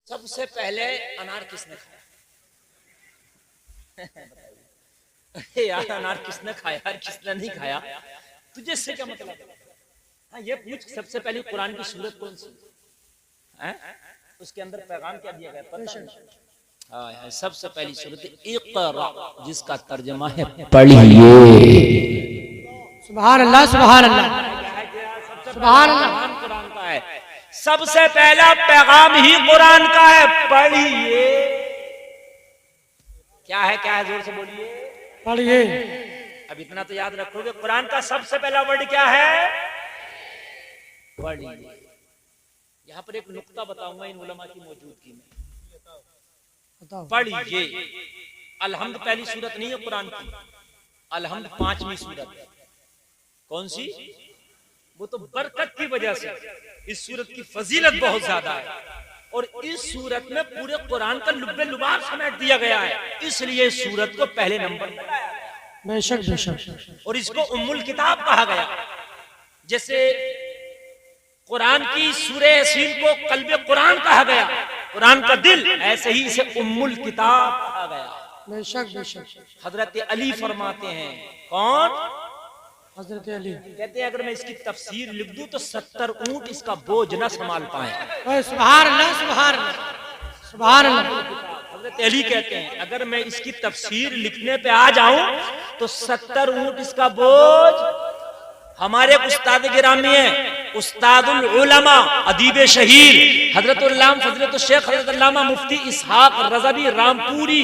सबसे पहले अनार किसने खाया? अरे यार, अनार किसने खाया यार, किसने नहीं खाया? तुझे इससे क्या मतलब? हाँ, ये पूछ सबसे पहले कुरान की सूरत कौन सी है? उसके अंदर पैगाम क्या दिया गया पता है? हाँ, सबसे पहली सूरत इक़रा, जिसका तर्जमा है पढ़िए। सुभान अल्लाह, सुभान अल्लाह, सुभान अल्लाह। कुरान का है, सबसे पहला पैगाम ही कुरान का है, पढ़िए। क्या है, क्या है, जोर से बोलिए, पढ़िए। अब इतना तो याद रखोगे, कुरान का सबसे पहला वर्ड क्या है? पढ़िए। यहाँ पर एक नुक्ता बताऊंगा इन उलमा की मौजूदगी में। पढ़िए। अलहम्द पहली सूरत नहीं है कुरान की, अलहम्द 5वीं सूरत है। कौन सी? वो तो बरकत की वजह से इस सूरत की फजीलत बहुत ज्यादा है, और इस सूरत में पूरे कुरान का लुब्बे लुबाब समेट दिया गया है, इसलिए इस सूरत को पहले नंबर पर लाया गया। बेशक बेशक। और इसको उम्मुल किताब कहा गया। जैसे कुरान की सूरह यासीन को कल्बे कुरान कहा गया, कुरान का दिल, ऐसे ही इसे उम्मुल किताब कहा गया। बेशक बेशक। हजरत अली फरमाते हैं, कौन? हजरत अली कहते हैं अगर मैं इसकी तफसीर लिख दूं तो 70 ऊंट इसका बोझ न संभाल पाए। सुभान अल्लाह, सुभान अल्लाह, सुभान अल्लाह। हजरत अली कहते हैं अगर मैं इसकी तफसीर लिखने पे आ जाऊं तो 70 ऊंट इसका बोझ। हमारे उस्ताद गिरामी है, उस्तादुल उलमा, अदीब शहीर हजरत शेख हजरत अल्लामा मुफ्ती इसहाक रज़वी रामपुरी,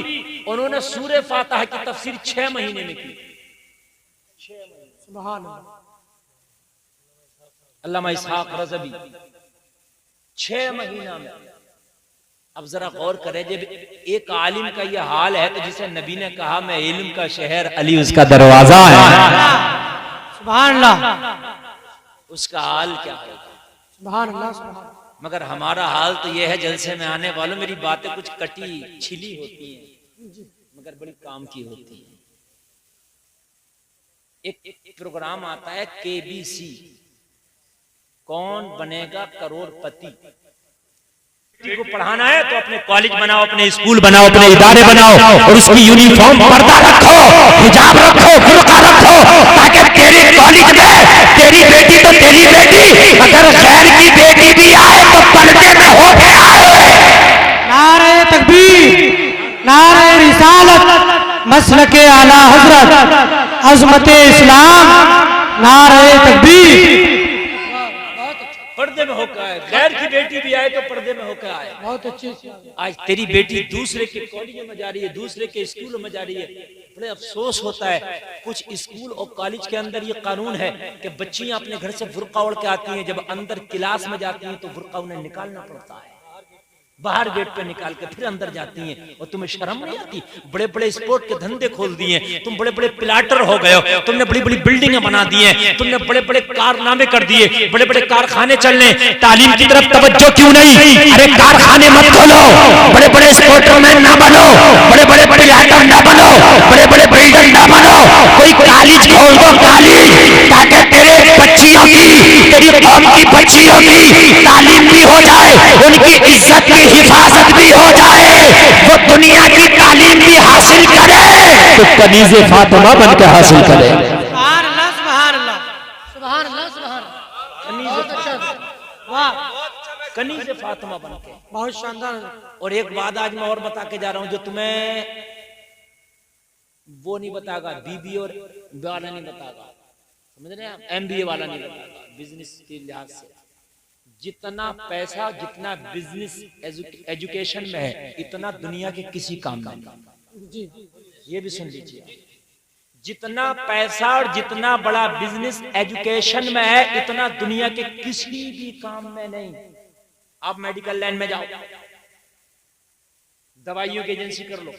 उन्होंने सूरह फातिहा की तफसीर 6 महीने में की। सुभान अल्लाह। अल्लामा इसहाक रज़वी 6 महीना में। अब जरा गौर करें, जब एक आलिम का यह हाल है तो जिसे नबी ने कहा मैं इल्म का शहर, अली उसका दरवाजा है, सुभान अल्लाह, उसका हाल क्या है? सुभान अल्लाह, सुभान। मगर हमारा हाल तो यह है, जलसे में आने वालों मेरी बातें कुछ कटी छिली होती हैं मगर बड़ी काम की होती है। एक प्रोग्राम आता है केबीसी, कौन बनेगा करोड़पति। को पढ़ाना है तो अपने कॉलेज बनाओ, अपने स्कूल बनाओ, अपने इदारे बनाओ, और उसकी यूनिफॉर्म पर्दा रखो, हिजाब रखो, बुर्का रखो, ताकि तेरे कॉलेज में तेरी बेटी तो तेरी बेटी, अगर गैर की बेटी भी आए तो पर्दे में होके आए। नारे तकबीर, नारे रिसालत, मसलके आला हजरत, अज़मते इस्लाम, नारे तकबीर। पर्दे में होकर आए, गैर की बेटी भी आए तो पर्दे में होकर आए। बहुत अच्छी। आज तेरी बेटी दूसरे के कॉलेज में जा रही है, दूसरे के स्कूल में जा रही है, बड़े अफसोस होता है। कुछ स्कूल और कॉलेज के अंदर ये कानून है कि बच्चियां अपने घर से बुर्का ओढ़ के आती हैं, जब अंदर क्लास में जाती हैं तो बुर्का उन्हें निकालना पड़ता है, बाहर गेट पे निकाल के फिर अंदर जाती हैं। और तुम्हें शर्म नहीं आती? बड़े बड़े स्पोर्ट के धंधे खोल दिए, तुम बड़े बड़े प्लाटर हो गए हो, तुमने बड़ी बड़ी बिल्डिंगें बना दी हैं, तुमने बड़े बड़े कारनामे कर दिए, बड़े बड़े कारखाने चलने। तालीम की तरफ तवज्जो क्यों नहीं? अरे कारखाने मत खोलो, बड़े बड़े स्पोर्टमैन ना बनो, बड़े बड़े प्लाटर ना बनो, बड़े बड़े बिल्डर ना बनो, कोई कॉलेज खोल दो, कॉलेज, ताकि तेरे बच्चियों की, तेरी कौम की बच्चियों की तालीम भी हो जाए, उनकी इज्जत की हिफाजत भी हो जाए, वो दुनिया की तालीम भी हासिल करे तो कनीज़े फातिमा बन के हासिल करे। सुभान अल्लाह, सुभान अल्लाह, सुभान अल्लाह, सुभान। वाह, कनीज़े फातिमा बन के। बहुत शानदार। और एक बात आज मैं और बता के जा रहा हूं जो तुम्हें वो नहीं बताएगा, बीबी और वाला नहीं बताएगा, समझ रहे हैं आप? MBA वाला नहीं बताएगा। बिजनेस के लिहाज से जितना पैसा, जितना बिजनेस एजुकेशन में है, इतना दुनिया के किसी काम में नहीं। ये भी सुन लीजिए, जितना पैसा और जितना बड़ा बिजनेस एजुकेशन में है, इतना दुनिया के किसी भी काम में नहीं। आप मेडिकल लाइन में जाओ, दवाइयों की एजेंसी कर लो,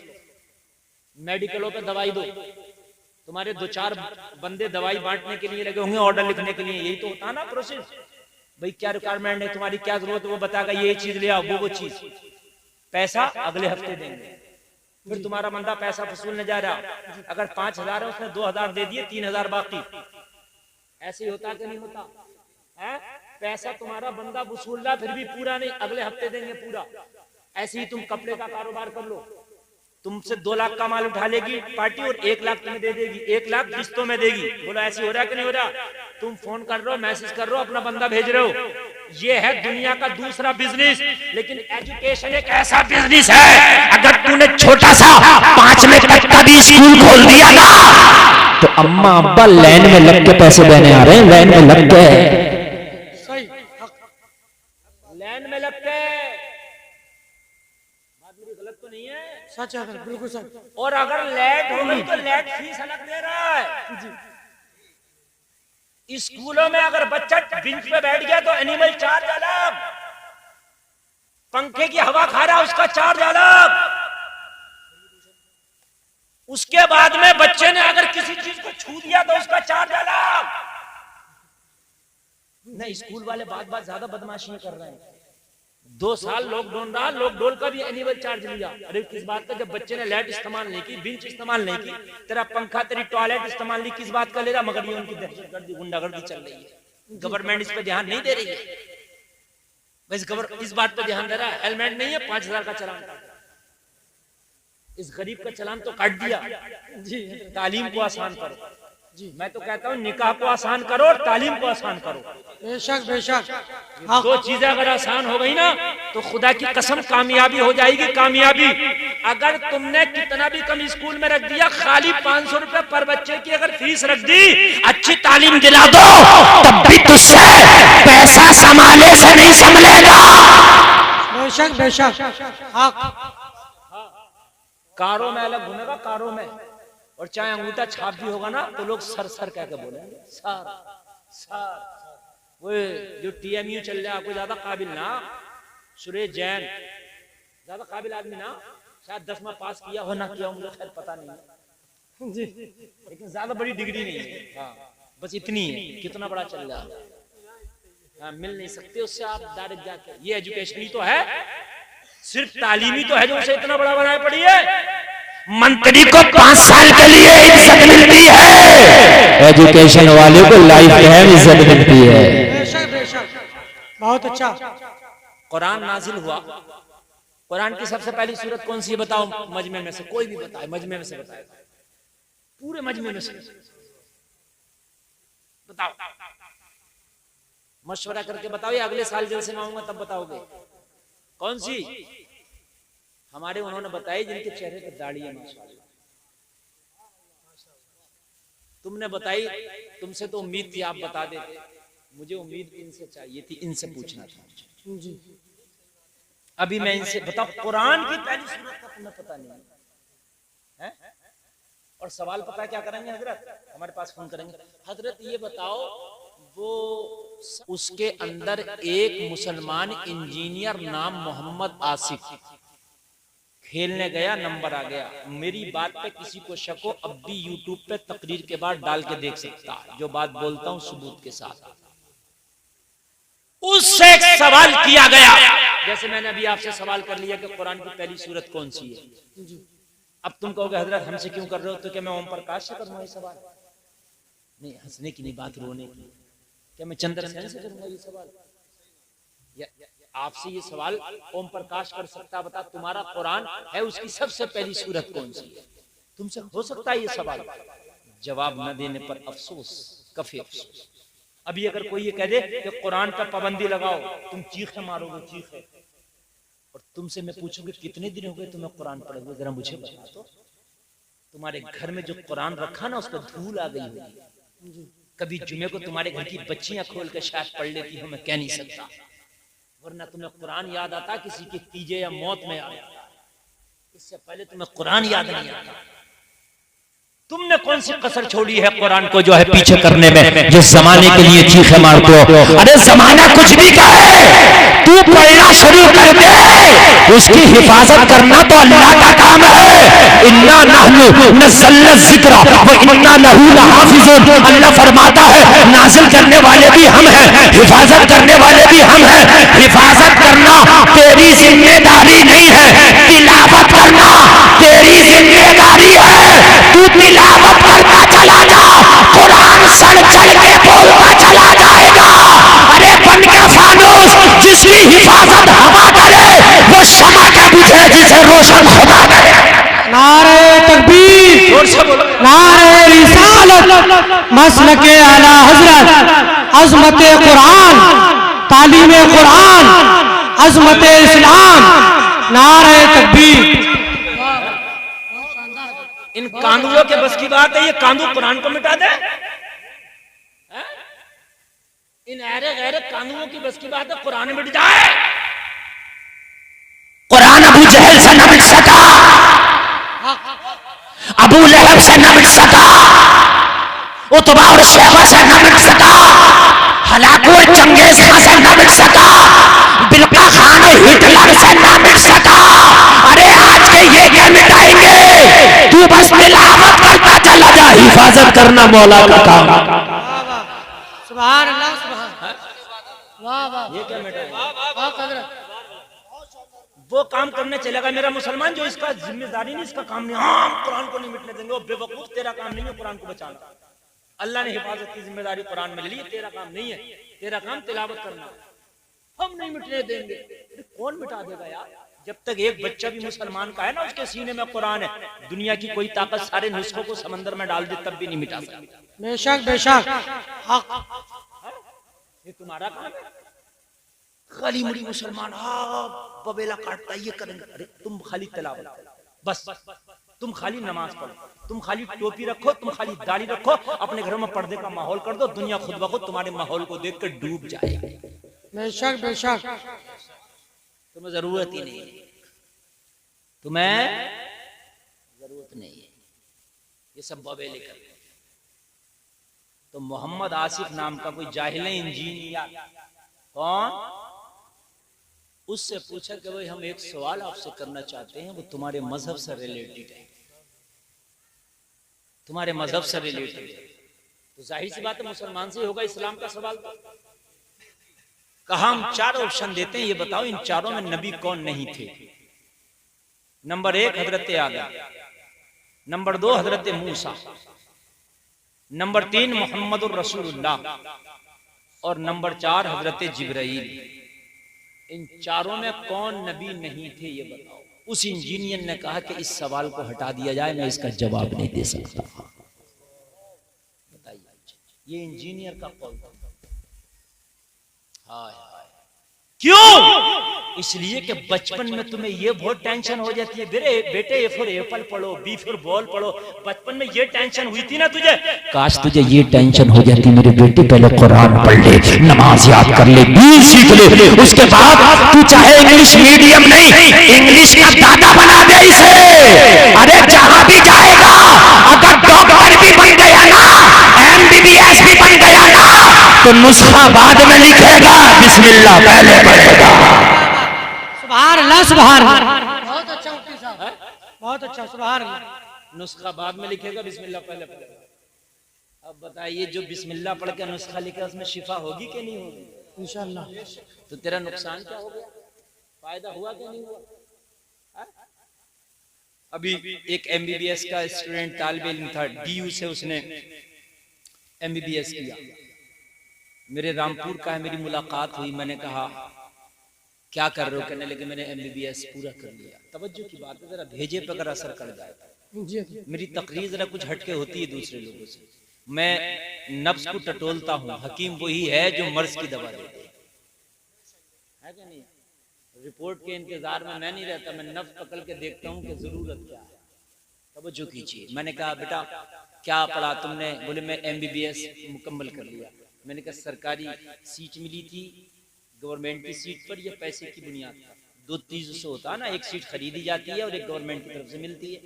मेडिकलों पे दवाई दो, तुम्हारे 2-4 बंदे दवाई बांटने के लिए लगे होंगे, ऑर्डर लिखने के लिए। यही तो होता है ना प्रोसेस। भाई क्या रिक्वायरमेंट है, तुम्हारी क्या जरूरत है, वो बताएगा ये चीज ले आओ, वो चीज, पैसा अगले हफ्ते देंगे। फिर तुम्हारा बंदा पैसा वसूलने जा रहा, अगर 5,000 है उसने 2,000 दे दिए, 3,000 बाकी। ऐसे ही होता कि नहीं होता है? पैसा तुम्हारा बंदा वसूल रहा, फिर भी पूरा नहीं, अगले हफ्ते देंगे पूरा। ऐसे ही तुम कपड़े का कारोबार कर लो, तुमसे 2 लाख का माल उठा लेगी पार्टी और 1 लाख तुम्हें दे देगी, 1 लाख किस्तों में देगी। बोलो ऐसे हो रहा है कि नहीं हो रहा? तुम फोन कर रहे हो, मैसेज कर रहे हो, अपना बंदा भेज रहे हो। ये है दुनिया का दूसरा बिजनेस। लेकिन एजुकेशन एक ऐसा बिजनेस है, अगर तूने छोटा सा 5 में का भी स्कूल खोल दिया ना, तो अम्मा अब्बा लाइन में लग के पैसे देने आ रहे हैं, लाइन में लग के। सही, लाइन में लग के। बात मेरी गलत तो नहीं है? सच है सर, बिल्कुल सच। और अगर लेट हो गई तो लेट फीस अलग दे रहा है जी। स्कूलों में अगर बच्चा बेंच पे बैठ गया तो एनिमल चार्ज अलग, पंखे की हवा खा रहा उसका चार्ज अलग, उसके बाद में बच्चे ने अगर किसी चीज को छू दिया तो उसका चार्ज अलग। नहीं, स्कूल वाले बात ज्यादा बदमाशी कर रहे हैं। 2 साल लॉकडाउन रहा, लॉकडाउन का भी एनुअल चार्ज लिया। अरे किस बात का? जब बच्चे ने लाइट इस्तेमाल नहीं की, बेंच इस्तेमाल नहीं की, तेरा पंखा तेरी टॉयलेट इस्तेमाल नहीं, किस बात का ले रहा? मगर ये उनकी दहशतगर्दी गुंडागर्दी चल रही है। गवर्नमेंट इस पे ध्यान नहीं दे रही है। बस इस बात पे ध्यान दे रहा है। हेलमेट नहीं है, 5000 का चालान, इस गरीब का चालान तो काट दिया। जी तालीम को आसान करो। जी, मैं तो कहता हूँ निकाह को आसान करो और तालीम को आसान करो। बेशक बेशक। 2 चीजें अगर आसान हो गई ना तो खुदा की कसम कामयाबी हो जाएगी, कामयाबी। अगर तुमने कितना भी कम स्कूल में रख दिया, खाली 500 रुपए पर बच्चे की अगर फीस रख दी, अच्छी तालीम दिला दो, तब भी तुझसे पैसा संभाले से नहीं संभलेगा। बेशक बेशक। हाँ, कारों में अलग घूमेगा, कारों में। और चाहे अंगूठा छाप भी होगा ना तो लोग सर सर कह के बोलेंगे, सर सर। वो जो टीएमयू चल रहा है, आपको ज्यादा काबिल ना, सुरेश जैन ज्यादा काबिल आदमी ना, शायद 10वां पास किया हो ना किया हो, मुझे खैर पता नहीं है जी, लेकिन ज्यादा बड़ी डिग्री नहीं है। हाँ, बस इतनी है। कितना बड़ा चल रहा है। हाँ, मिल नहीं सकते उससे आप डायरेक्ट जाके। ये एजुकेशन ही तो है, सिर्फ तालीमी तो है जो उसे इतना बड़ा बनाए पड़ी है। मंत्री को 5 साल के लिए इज्जत मिलती है, एजुकेशन वाले को लाइफ टाइम इज्जत मिलती है। बेशक बेशक। बहुत अच्छा। कुरान नाजिल हुआ, कुरान की सबसे पहली सूरत कौन सी है बताओ? मजमे में से कोई भी बताए, मजमे में से बताए, पूरे मजमे में से बताओ। मशवरा करके बताओ या अगले साल जलसे में आऊंगा तब बताओगे कौन सी? हमारे उन्होंने बताई जिनके चेहरे पर दाढ़ी है माशाअल्लाह। तुमने बताई, तुमसे तो उम्मीद थी आप बता देते, मुझे उम्मीद इनसे चाहिए थी, इनसे पूछना था। जी, अभी मैं इनसे बताओ, कुरान की पहली सूरत का तुम्हें पता नहीं है? और सवाल पता क्या करेंगे हजरत? हमारे पास फोन करेंगे, हजरत ये बताओ, वो उसके अंदर एक मुसलमान इंजीनियर नाम मोहम्मद आसिफ खेलने गया, नंबर आ गया। मेरी बात पे किसी को शक हो, अब भी यूट्यूब पे तकरीर के बाद डाल के देख सकता है। जो बात बोलता हूँ सबूत के साथ। उससे एक सवाल किया गया, जैसे मैंने अभी आपसे सवाल कर लिया कि कुरान की पहली सूरत कौन सी है। अब तुम कहोगे हजरत हमसे क्यों कर रहे हो? तो क्या मैं ओम प्रकाश से करूंगा ये सवाल? नहीं, हंसने की नहीं बात, रोने की। क्या मैं चंद्र सेन से करूंगा ये सवाल? आपसे ये सवाल ओम प्रकाश कर सकता? बता, तुम्हारा कुरान है उसकी सबसे पहली सूरत कौन सी है? तुमसे हो सकता है ये सवाल? जवाब न देने पर अफसोस, काफी अफसोस। अभी अगर कोई ये कह दे कि कुरान पर पाबंदी लगाओ, तुम चीखे मारोगे, चीखे। और तुमसे मैं पूछूंगी कितने दिन हो गए तुम्हें कुरान पढ़े हुए, जरा मुझे बता दो। तुम्हारे घर में जो कुरान रखा ना उस पर धूल आ गई होगी। कभी जुमे को तुम्हारे घर की बच्चियां खोल के शायद पढ़ लेती हो, मैं कह नहीं सकता। वरना तुम्हें कुरान याद आता किसी के तीजे या मौत में याद आता, इससे पहले तुम्हें कुरान याद नहीं आता। तुमने कौन सी कसर छोड़ी है कुरान को जो है पीछे करने में, जिस जमाने के लिए चीखे मारते हो? अरे जमाना कुछ भी कहे, तू पढ़ना शुरू कर दे, उसकी हिफाजत करना तो अल्लाह का काम है। इन्ना नहनु नज़्ज़लना ज़िक्रा व इन्ना लहू लहाफ़िज़ून। अल्लाह फरमाता है नाज़िल करने वाले भी हम हैं, हिफाजत करने वाले भी हम हैं। हिफाजत करना तेरी जिम्मेदारी नहीं है, तिलावत करना तेरी जिम्मेदारी है। तू तिलावत करता चला जा, कुरान सड़ चढ़ के बोलता चला जाएगा। अरे बन के फानूस, जिसकी हिफाजत हवा करे वो शमा के से रोशन खुदा ने। नारे तकबीर, जोर से बोलो। नारे रिसालत, मसलके आला हजरत, अजमत कुरान, तालीम कुरान, अजमत इस्लाम, नारे तकबीर। इन कांदुओं के बस की बात है, ये कांदू कुरान को मिटा दे? हैं? इन ऐरे गैरे कांदुओं की बस की बात है कुरान मिट जाए? कुरान अबू जहल से न मिट सका, अबू लहब से न मिट सका, उतबा और शैबा से न मिट सका, हलाकू और चंगेज खां से न मिट सका, बिल्का खान और हिटलर से न मिट सका। अरे आज के ये क्या मिटाएंगे? तू बस तिलावत करता चला जा, हिफाजत करना मौला का काम। सुभान अल्लाह, सुभान, वाह वाह, ये क्या मिटाएंगे? वाह हजरत। वो काम करने चलेगा मेरा मुसलमान जो इसका जिम्मेदारी नहीं, इसका काम नहीं। हाँ, कुरान को नहीं मिटने देंगे। वो बेवकूफ, तेरा काम नहीं है कुरान को बचाना। अल्लाह ने हिफाजत की जिम्मेदारी कुरान में ले ली, तेरा काम नहीं है। तेरा काम तिलावत करना, हम नहीं मिटने देंगे। कौन मिटा देगा यार? जब तक एक बच्चा भी मुसलमान का है ना, उसके सीने में कुरान है, दुनिया की कोई ताकत सारे नुस्खों को समंदर में डाल दे तब भी नहीं मिटा सकती। बेशक बेशक, ये तुम्हारा काम है। खाली मुड़ी मुसलमान हाँ बबेला काटता, ये करेंगे। अरे तुम खाली तिलावत करो बस, तुम खाली नमाज पढ़ो, तुम खाली टोपी रखो, तुम खाली दाढ़ी रखो, अपने घरों में पर्दे का माहौल कर दो, दुनिया खुद ब खुद तुम्हारे माहौल को देखकर डूब जाएगी। बेशक बेशक। तुम्हें जरूरत ही नहीं है, तुम्हें जरूरत नहीं है, ये सब बबेले कर रहे हैं। तो मोहम्मद आसिफ नाम का कोई जाहिल इंजीनियर, कौन, उससे पूछा कि भाई हम एक सवाल आपसे करना चाहते हैं, वो तुम्हारे मजहब से रिलेटेड है, तुम्हारे मजहब से रिलेटेड है। तो जाहिर सी बात है मुसलमान से होगा इस्लाम का सवाल। कहा हम 4 ऑप्शन देते हैं, ये बताओ इन चारों में नबी कौन नहीं थे? नंबर 1 हजरत आदम, नंबर 2 हजरत मूसा, नंबर 3 मोहम्मदुर रसूलुल्लाह और नंबर 4 हजरत जिब्राइल। इन चारों में कौन नबी नहीं थे ये बताओ। उस इंजीनियर ने कहा कि इस सवाल को हटा दिया जाए, मैं इसका जवाब नहीं दे सकता। बताइए, ये इंजीनियर का कौन था? हाय हाय, क्यों? इसलिए कि बचपन में तुम्हें ये बहुत टेंशन हो जाती है, बेटे ए फॉर एप्पल पढ़ो, बी फॉर बॉल पढ़ो। बचपन में ये टेंशन हुई थी ना तुझे, काश तुझे ये टेंशन हो जाती मेरे बेटे, पहले कुरान पढ़ ले, नमाज याद कर ले, दीन सीख ले, उसके बाद तू चाहे इंग्लिश मीडियम नहीं, इंग्लिश का दादा बना दे इसे। अरे जहां भी जाएगा, अगर डॉक्टर भी बन गया ना, MBBS भी बन गया ना, तो नुस्खा बाद में लिखेगा, बिस्मिल्लाह पहले पढ़ेगा। सुभान अल्लाह, सुभान अल्लाह। बहुत अच्छा मुफ्ती साहब, बहुत अच्छा, सुभान अल्लाह। नुस्खा बाद में लिखेगा, बिस्मिल्लाह पहले पढ़ेगा। अब बताइए, जो बिस्मिल्लाह पढ़ के नुस्खा लिखा उसमें शिफा होगी कि नहीं होगी? इंशाअल्लाह। तो तेरा नुकसान क्या हो गया, फायदा हुआ कि नहीं हुआ? हा? अभी एक MBBS का स्टूडेंट तालिब इल्म था, DU से उसने MBBS किया, मेरे रामपुर का है, मेरी मुलाकात हुई, मैंने कहा क्या कर रहे हो? कहने लगे मैंने MBBS पूरा कर लिया। तवज्जो की बात है, जरा भेजे पर अगर असर कर जाए। मेरी तकरीर जरा कुछ हटके होती है दूसरे लोगों से। मैं नफ्स को टटोलता हूँ, हकीम वही है जो मर्ज की दवा दे दे, है कि नहीं? रिपोर्ट के इंतजार में मैं नहीं रहता, मैं नफ्स पकड़ के देखता हूँ कि जरूरत क्या है। तवज्जो कीजिए। मैंने कहा बेटा क्या पढ़ा तुमने? बोले मैं MBBS मुकम्मल कर लिया। मैंने कहा सरकारी सीट मिली थी गवर्नमेंट की सीट पर, यह पैसे की बुनियाद पर? 2 चीजों से होता है ना, एक सीट खरीदी जाती है और एक गवर्नमेंट की तरफ से मिलती है।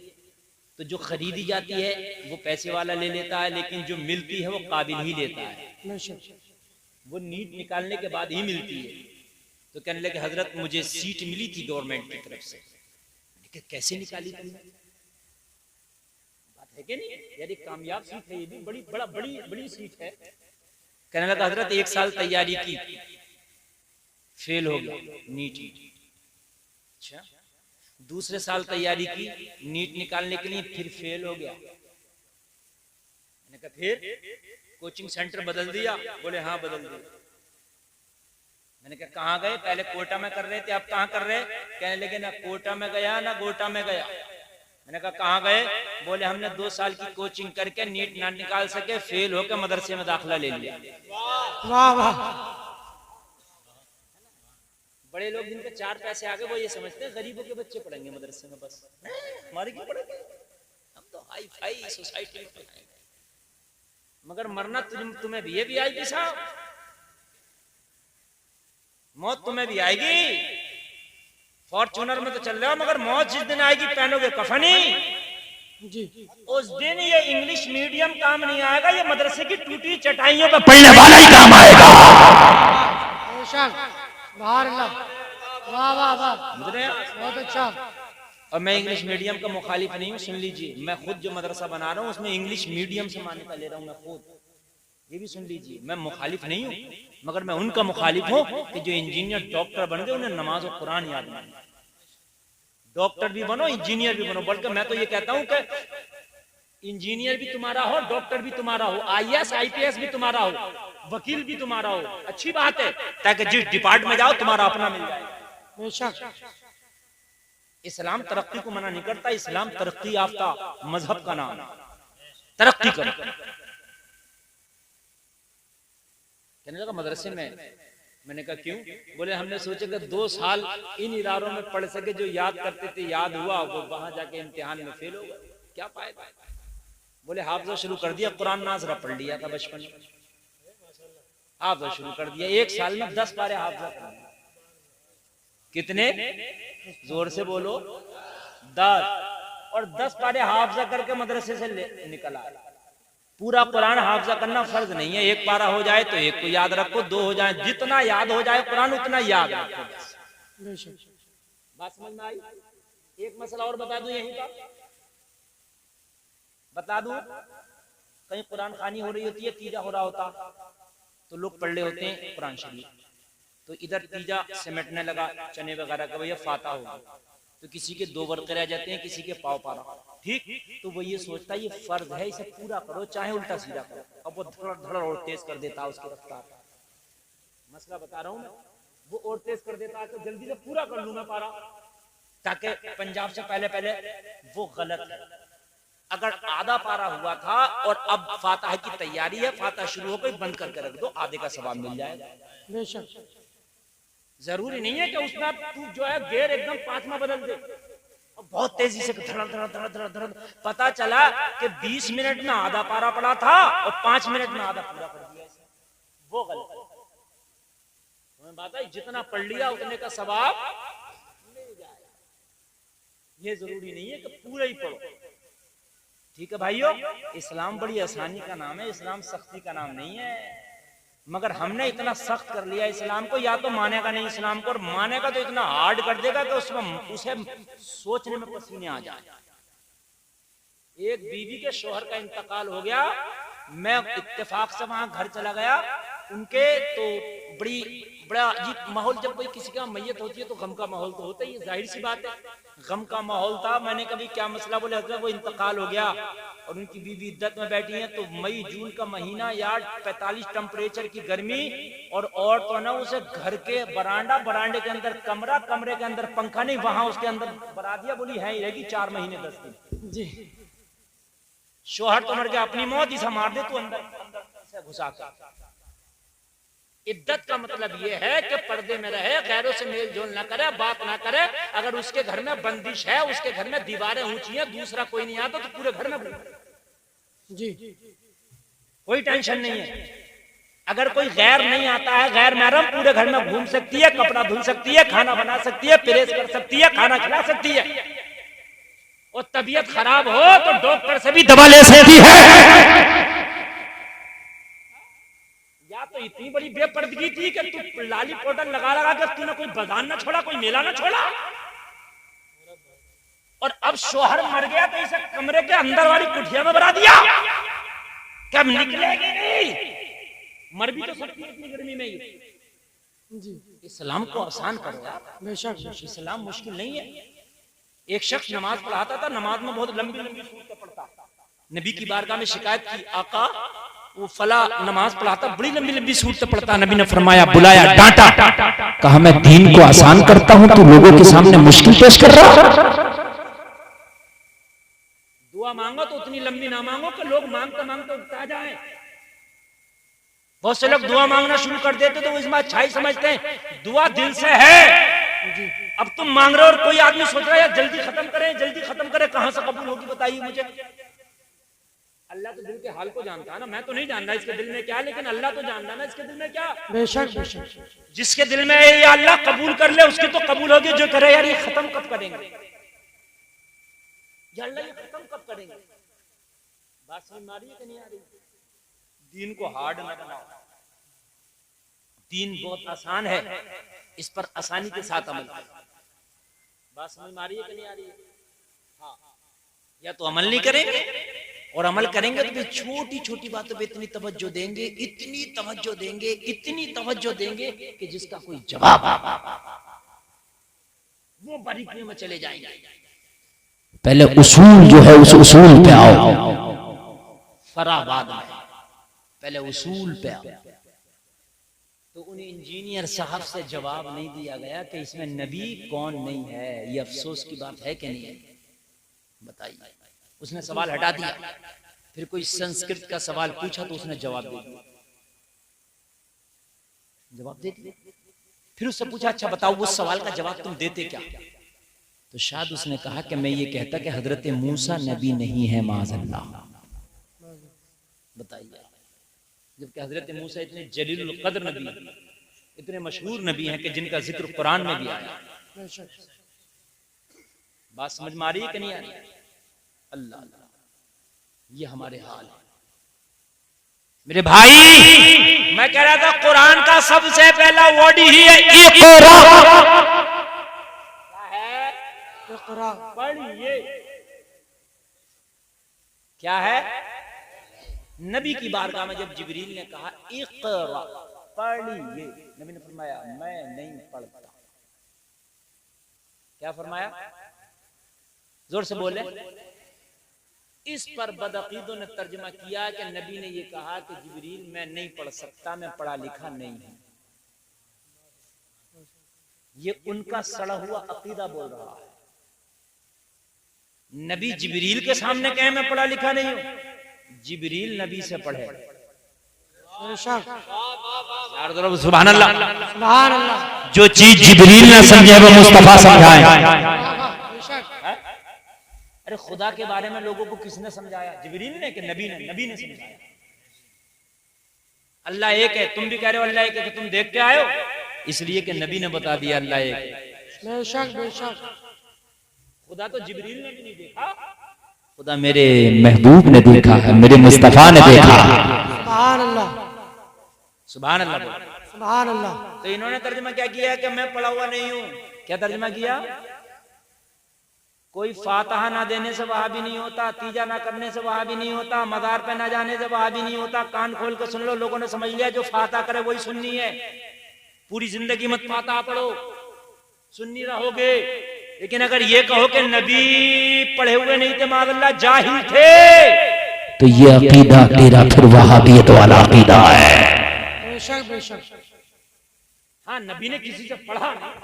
तो जो खरीदी जाती है वो पैसे वाला ले लेता है, लेकिन जो मिलती है वो काबिल ही लेता है, वो नीट निकालने के बाद ही मिलती है। तो कहने लगे हजरत मुझे सीट मिली थी गवर्नमेंट की तरफ से। कैसे निकाली तुमने? बात है कि नहीं यार, एक कामयाब सीट है, ये भी बड़ी सीट है। कहने लगा हजरत 1 साल तैयारी की, फेल हो गया नीट। अच्छा, दूसरे साल तैयारी की नीट निकालने के लिए, फिर फेल हो गया। मैंने कहा फिर कोचिंग सेंटर बदल दिया? बोले हाँ बदल दिया। मैंने कहा कहाँ गए? पहले कोटा में कर रहे थे, अब कहाँ कर रहे? कहने लगे ना कोटा में गया ना गोटा में गया। मैंने कहा कहाँ गए? बोले हमने 2 साल की कोचिंग करके नीट ना निकाल सके, फेल होकर मदरसे में दाखिला ले लिया। वाह वाह। बड़े लोग जिनके 4 पैसे आ गए वो ये समझते हैं गरीबों के बच्चे पढ़ेंगे मदरसे में, बस हमारे क्यों पढ़ेंगे, हम तो हाई फाई सोसाइटी में पढ़ेंगे। मगर मरना तुम्हें भी है वीआईपी साहब, मौत तुम्हें भी आएगी। फॉर्च्यूनर में तो चल रहे हो, मगर मौत जिस दिन आएगी पहनोगे कफनी, जी उस दिन ये इंग्लिश मीडियम काम नहीं आएगा, ये मदरसे की टूटी चटाइयों पे पढ़ने वाला ही काम आएगा। बेशक, सुभान अल्लाह, वाह वाह वाह, बहुत अच्छा। और मैं इंग्लिश मीडियम का मुखालिफ नहीं हूँ, सुन लीजिए, मैं खुद जो मदरसा बना रहा हूँ उसमें इंग्लिश मीडियम से मान्यता ले रहा हूँ मैं खुद, ये भी सुन लीजिए। मैं मुखालिफ नहीं हूँ, मगर मैं उनका मुखालिफ हूँ कि जो इंजीनियर डॉक्टर बन गए उन्हें नमाज और कुरान याद नहीं। डॉक्टर भी बनो, इंजीनियर भी बनो, बल्कि मैं तो ये कहता हूँ कि इंजीनियर भी तुम्हारा हो, डॉक्टर भी तुम्हारा हो, आईएएस आईपीएस भी तुम्हारा हो, वकील भी तुम्हारा हो, अच्छी बात है, ताकि जिस डिपार्टमेंट में जाओ तुम्हारा अपना मिल जाए। बेशक, इस्लाम तरक्की को मना नहीं करता, इस्लाम तरक्की याफ्ता मजहब का नाम, तरक्की करो। कहने लगा मदरसे में, मैंने कहा क्यों? बोले हमने सोचा कि 2 साल इन इदारों में पढ़ सके, जो याद करते थे याद हुआ, वो वहां जाके इम्तिहान में फेल हो गए, क्या फायदा। बोले हाफजा शुरू कर दिया, कुरान नाज़रा पढ़ लिया था बचपन में, हाफजा शुरू कर दिया, 1 साल में 10 पारे हाफजा कर दिया। कितने? जोर से बोलो, 10। और 10 पारे हाफजा करके मदरसे से निकल आए। पूरा कुरान हाफजा करना फर्ज नहीं है, 1 पारा हो जाए तो 1 को याद रखो, 2 हो जाए, जितना याद हो जाए कुरान उतना याद रखो बस। बात समझ में आई? एक मसला और बता दूं, यहीं का बता दूं, कहीं कुरान खानी हो रही होती है, तीजा हो रहा होता, तो लोग पढ़ रहे होते हैं कुरान शरीफ, तो इधर तीजा सिमटने लगा चने वगैरह का, भैया फाता होगा, तो किसी के 2 वर्के रह जाते हैं, किसी के पाव पारा, ठीक, तो वो ये सोचता है ये फर्ज है, इसे पूरा करो चाहे उल्टा सीधा करो, अब वो धड़ धड़ और तेज कर देता है उसकी रफ्तार। मसला बता रहा हूं मैं, वो और तेज कर देता है तो जल्दी से पूरा कर लूं मैं पारा, ताकि पंजाब से पहले पहले। वो गलत है। अगर आधा पारा हुआ था और अब फातिहा की तैयारी है, फातिहा शुरू हो गई, बंद करके रख दो, आधे का सवाब मिल जाएगा। बेशक, जरूरी नहीं है कि उसमें तू जो है गेर एकदम 5वां बदल दे और बहुत तेजी से धड़ धड़ धड़ धड़ धड़। पता चला कि 20 मिनट में आधा पारा पड़ा था और 5 मिनट में आधा पूरा कर दिया, वो गलत है। तुम्हें बात है, जितना पढ़ लिया उतने का सवाब मिल जाएगा, ये जरूरी नहीं है कि पूरा ही पढ़ो। ठीक है भाइयों, इस्लाम बड़ी आसानी का नाम है, इस्लाम सख्ती का नाम नहीं है, मगर हमने इतना सख्त कर लिया इस्लाम को, या तो मानेगा नहीं इस्लाम को, और मानेगा तो इतना हार्ड कर देगा कि उसमें उसे सोचने में पसीने आ जाए। एक बीवी के शोहर का इंतकाल हो गया, मैं इत्तेफाक से वहां घर चला गया उनके, तो बड़ा अजीब माहौल, जब कोई किसी का मैयत होती है तो गम का माहौल तो होता ही है, जाहिर सी बात है, गम का माहौल था। मैंने कभी क्या मसला, बोले हजरत वो इंतकाल हो गया और उनकी बीवी इद्दत में बैठी है, तो मई जून का महीना या 45 टेम्परेचर की गर्मी, और तो ना उसे घर के बरांडे के अंदर कमरा, कमरे के अंदर पंखा नहीं, वहां उसके अंदर बरा दिया, बोली है ही रहेगी 4 महीने 10 दिन। जी, शोहर तो मर गया, अपनी मौत इसे मार दे तू अंदर से घुसा कर। इद्दत का मतलब यह है कि पर्दे में रहे, गैरों से मेल जोल ना करे, बात ना करे। अगर उसके घर में बंदिश है, उसके घर में दीवारें ऊंची हैं, दूसरा कोई नहीं आता तो पूरे घर में जी, कोई टेंशन नहीं है। अगर कोई गैर नहीं आता है, गैर महरम, पूरे घर में घूम सकती है, कपड़ा धुल सकती है, खाना बना सकती है, प्रेस कर सकती है, खाना खिला सकती है, और तबीयत खराब हो तो डॉक्टर से भी दवा ले सकती है। या तो इतनी बड़ी बेपर्दगी थी कि तू लाली पाउडर लगा लगा के तूने कोई बाजार ना छोड़ा, कोई मेला ना छोड़ा, और अब शोहर मर गया तो इसे कमरे के अंदर वाली कुटिया में बना दिया, कब निकलेगी नहीं, मर भी तो सकती है इतनी गर्मी में ही। जी, इस्लाम को आसान करो यार, बेशक, इस्लाम मुश्किल नहीं है। एक शख्स नमाज पढ़ाता था, नमाज में बहुत लंबी लंबी सूरतें पढ़ता, नबी की बारगाह में शिकायत की, आका वो फला नमाज पढ़ाता, बड़ी लंबी लंबी सूरतें पढ़ता। नबी ने फरमाया, बुलाया, डांटा, कहा मैं दीन को आसान करता हूं, तू लोगों के सामने मुश्किल पेश कर रहा। दुआ मांगो तो उतनी लंबी ना मांगो कि लोग मांगते मांगते उगता जाए। बहुत से लोग दुआ मांगना शुरू कर देते तो वो इसमें अच्छाई समझते हैं। दुआ दिल से है। अब तुम मांग रहे हो और कोई आदमी सोच रहा है यार जल्दी खत्म करें, जल्दी खत्म करें, कहां से कबूल होगी बताइए मुझे। अल्लाह तो दिल के हाल को जानता है ना, मैं तो नहीं जानता इसके दिल में क्या, लेकिन अल्लाह तो जानता है ना इसके दिल में क्या। बेशक बेशक। जिसके दिल में ये अल्लाह कबूल कर ले उसकी तो कबूल होगी। जो करे यार ये खत्म कब करेंगे, ये अल्लाह ये खत्म कब करेंगे। बात समझ में आ रही है कि नहीं आ रही। दीन को हार्ड न बनाओ, दीन बहुत आसान है, इस पर आसानी के साथ अमल करो। बात समझ में आ रही है कि नहीं आ रही है। हाँ, या तो अमल नहीं करेंगे, और अमल करेंगे तो फिर छोटी छोटी बातों पे इतनी तवज्जो देंगे, इतनी तवज्जो देंगे, इतनी तवज्जो देंगे कि जिसका कोई जवाब वो बारीकियों में चले जाएंगे। पहले उसूल जो है उस उसूल पे आओ, फराबाद में पहले उसूल पे आओ। तो उन इंजीनियर साहब से जवाब नहीं दिया गया कि इसमें नबी कौन नहीं है। ये अफसोस की बात है कि नहीं है, बताइए। उसने सवाल हटा दिया, फिर कोई संस्कृत का सवाल पूछा तो उसने जवाब दे दिया, जवाब दे दिया। फिर उससे पूछा अच्छा बताओ उस सवाल का जवाब तुम देते क्या। तो शायद उसने कहा कि मैं ये कहता कि हजरत मूसा नबी नहीं है माज़अल्लाह। बताइए, जबकि हजरत मूसा इतने जलीलुल कद्र नबी, इतने मशहूर नबी हैं कि जिनका जिक्र कुरान में भी आया। बात समझ में आ रही है कि नहीं आ रही। अल्लाह अल्लाह, ये हमारे हाल है मेरे भाई। मैं कह रहा था कुरान का सबसे पहला वर्ड ही है इक़रा। क्या है? इक़रा। पढ़िए। क्या है? नबी की बारगाह में जब जिब्रील ने कहा इक़रा पढ़िए, नबी ने फरमाया मैं नहीं पढ़ता। क्या फरमाया? जोर से बोले। इस पर बदअकीदों ने तर्जुमा किया कि नबी ने ये कहा कि जिब्रील मैं नहीं पढ़ सकता, मैं पढ़ा लिखा नहीं हूं। ये उनका सड़ा हुआ अकीदा बोल रहा है। नबी जिब्रील के सामने कहे मैं पढ़ा लिखा नहीं हूं, जिब्रील नबी से पढ़े। सुभान अल्लाह। सुभान अल्लाह। जो चीज जिब्रील ना समझे वो मुस्तफा समझाए। अरे खुदा के बारे में लोगों को किसने समझाया? जिब्रील ने कि नबी ने? नबी ने समझाया। अल्लाह एक है, तुम भी कह रहे हो अल्लाह एक है, तुम देख के आए हो, इसलिए कि नबी ने बता दिया अल्लाह एक है। बेशक बेशक। खुदा तो जिब्रील ने भी नहीं देखा, खुदा मेरे महबूब ने देखा है, मेरे मुस्तफा ने देखा। सुभान अल्लाह। सुभान अल्लाह। सुभान अल्लाह। तो इन्होंने तर्जुमा क्या किया कि मैं पढ़ा हुआ नहीं हूं। क्या तर्जुमा किया? कोई फातिहा ना देने से वहाबी नहीं होता, तीजा ना करने से वहाबी नहीं होता, मज़ार पे ना जाने से वहाबी नहीं होता। कान खोल के सुन लो, लोगों ने समझ लिया जो फातिहा करे वही सुन्नी है। पूरी जिंदगी मत फातिहा पढ़ो, सुन्नी रहोगे। लेकिन अगर ये कहो कि नबी पढ़े हुए नहीं थे, माज़अल्लाह जाहिल थे, तो ये अकीदा तेरा फिर वहाबियत वाला अकीदा है। बेशक बेशक। हाँ, नबी ने किसी से पढ़ा नहीं,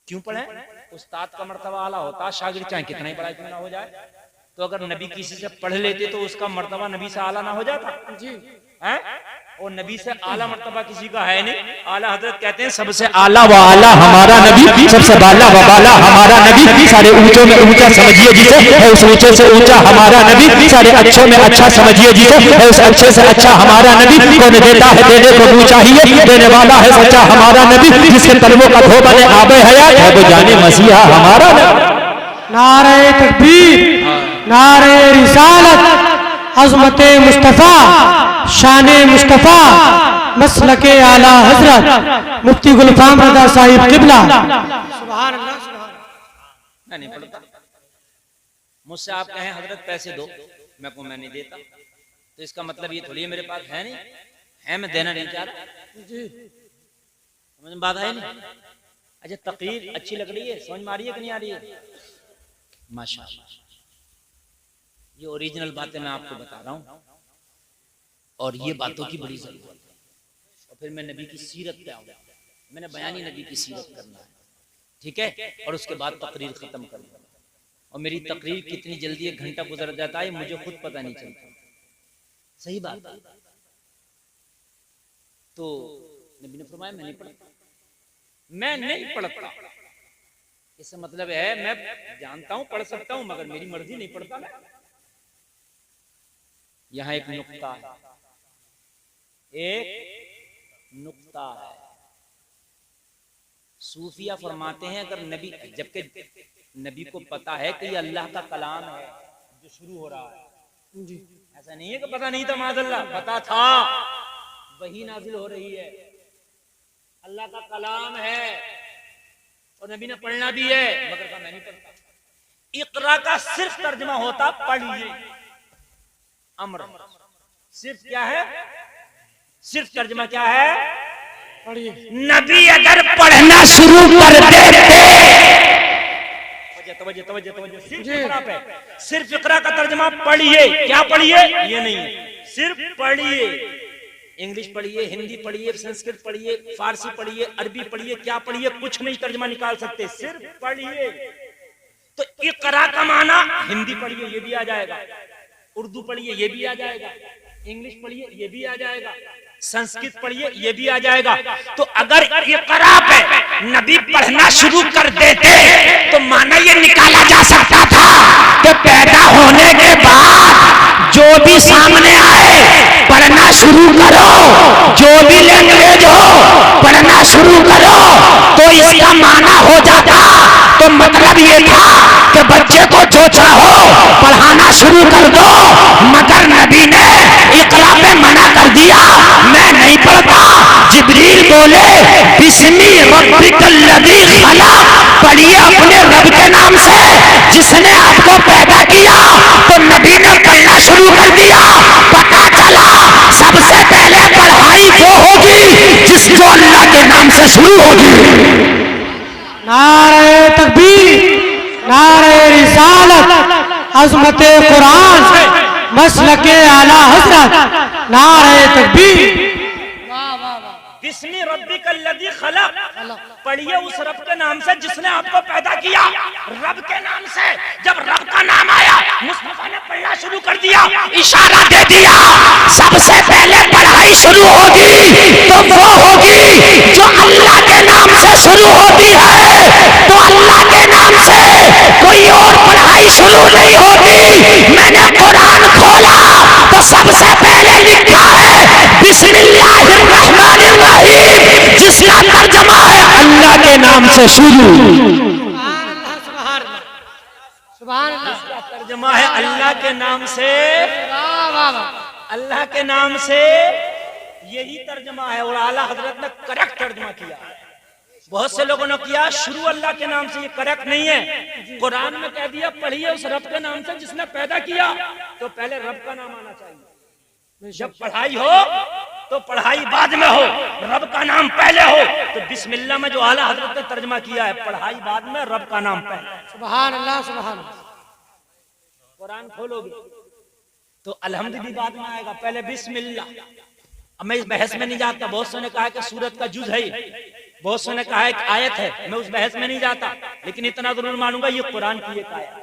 क्यों पढ़े? उस्ताद का मर्तबा आला होता, शागिर्द चाहे कितना ही बड़ा क्यों ना हो जाए। तो अगर नबी किसी से पढ़ लेते तो उसका मर्तबा नबी से आला ना हो जाता जी है? और नबी से आला मर्तबा किसी का है नहीं। आला हजरत कहते हैं सबसे आला व आला हमारा नबी, सबसे बाला व बाला हमारा नबी, सारे ऊंचों में ऊंचा समझिए जिसे, है उस ऊंचे से ऊंचा हमारा नबी, सारे अच्छों में अच्छा समझिए जिसे, है उस अच्छे से अच्छा हमारा नबी। कौन देता है देने को मुँह चाहिए, देने वाला है सच्चा हमारा नबी, जिसके तलवों का धो बने आबे हयात है वो जाने मसीहा हमारा नबी। नारे तकबीर, नारे रिसालत, अज़मते मुस्तफ़ा, शाने मुस्तफ़ा, मसलके आला हजरत मुफ्ती गुलफाम रज़ा साहिब किबला। सुभान अल्लाह। मैं नहीं पढ़ता। मुझसे आप कहें हजरत पैसे दो, मैं कहूं मैं नहीं देता, तो इसका मतलब ये थोड़ी है मेरे पास है नहीं है, मैं देना नहीं चाह रहा। समझ में बात है नहीं? अच्छा, तकरीर अच्छी लग रही है, समझ में आ रही है कि नहीं आ रही है? माशाअल्लाह, ये ओरिजिनल बातें मैं आपको बता रहा हूं। और ये बातों की बड़ी जरूरत है। और फिर मैं नबी की सीरत पे आऊंगा, मैंने बयानी नबी की सीरत करना है, ठीक है, और उसके बाद तकरीर खत्म करना। और मेरी तकरीर कितनी जल्दी 1 घंटा गुजर जाता है मुझे खुद पता नहीं चलता। सही बात है। तो नबी ने फरमाया मैं नहीं पढ़ता। इससे मतलब है मैं जानता हूं, पढ़ सकता हूं, मगर मेरी मर्जी नहीं पढ़ता मैं। यहां एक नुक्ता है, एक नुक्ता है। सूफिया फरमाते हैं अगर नबी, जबकि नबी को पता है कि ये अल्लाह का कलाम है जो शुरू हो रहा है जी, ऐसा नहीं है कि पता नहीं था, माज़अल्लाह पता था, वही नाजिल हो रही है, अल्लाह का कलाम है और नबी ने पढ़ना भी है, मगर कहा मैं नहीं पढ़ता। इक़रा का सिर्फ तर्जुमा होता पढ़िए, अम्र, सिर्फ क्या है, सिर्फ तर्जुमा क्या है, पढ़िए। नबी अगर पढ़ना शुरू कर देते, सिर्फ इक़रा का तर्जुमा पढ़िए, क्या पढ़िए, ये नहीं, सिर्फ पढ़िए। इंग्लिश पढ़िए, हिंदी पढ़िए, संस्कृत पढ़िए, फारसी पढ़िए, अरबी पढ़िए, क्या पढ़िए, कुछ नहीं तर्जुमा निकाल सकते, सिर्फ पढ़िए। तो इक़रा का माना हिंदी पढ़िए ये भी आ जाएगा, उर्दू पढ़िए ये भी आ जाएगा, इंग्लिश पढ़िए ये भी आ जाएगा, संस्कृत पढ़िए ये भी आ जाएगा। तो अगर इक़रा पे नबी पढ़ना शुरू कर देते तो माना ये निकाला जा सकता था कि पैदा होने के बाद जो भी सामने आए पढ़ना शुरू करो, जो भी लैंग्वेज हो पढ़ना शुरू करो। तो इसका माना हो जाता, तो मतलब ये था कि बच्चे को जो चाहो पढ़ाना शुरू कर दो। मगर नबी ने इक़रा पे मना कर दिया, मैं नहीं पढ़ता। जिब्रील बोले बिस्मी रब्बिकल्लज़ी खलक़, पढ़िए अपने रब के नाम से जिसने आपको पैदा किया। तो नबी ने पढ़ना शुरू कर दिया। पता चला सबसे पहले पढ़ाई वो होगी जिस जो अल्लाह के नाम से शुरू होगी। नारे तकबीर, नारे रिसालत, अज़मते कुरान, मसलके आला हज़रत, नारे तकबीर। बिस्मी रब्बिकल्लज़ी खलक़, पढ़िए उस रब के नाम से जिसने आपको पैदा किया। रब के नाम से जब रब का नाम आया, मुस्तफा ने पढ़ना शुरू कर दिया, इशारा दे दिया सबसे पहले पढ़ाई शुरू होगी तो वो होगी जो अल्लाह के नाम से शुरू होती है। तो अल्लाह के नाम से कोई और पढ़ाई शुरू नहीं होती। मैंने कुरान खोला तो सबसे पहले लिखा है बिस्मिल्लाहिर्रहमानिर्रहीम, जिसका तर्जुमा है अल्लाह के नाम से शुरू। इसका तर्जुमा है अल्लाह के नाम से, अल्लाह के नाम से, यही तर्जुमा है। और आला हजरत ने करेक्ट तर्जुमा किया। बहुत से लोगों ने किया शुरू अल्लाह के नाम से, ये करेक्ट नहीं है। कुरान में कह दिया पढ़िए उस रब के नाम से जिसने पैदा किया, तो पहले रब का नाम आना चाहिए। जब पढ़ाई हो तो पढ़ाई बाद में हो, रब का नाम पहले हो। तो बिस्मिल्लाह में जो आला हजरत ने तर्जुमा किया है, पढ़ाई बाद में, रब का नाम पहले। सुभान अल्लाह, सुभान अल्लाह। कुरान खोलोगे तो अल्हम्द भी बाद में आएगा, पहले बिस्मिल्लाह। अब मैं इस बहस में नहीं जाता। बहुत से ने कहा कि सूरत का जुज है, बहुत से ने कहा है कि आयत है, मैं उस बहस में नहीं जाता। लेकिन इतना जरूर मानूंगा ये कुरान की एक आयत है।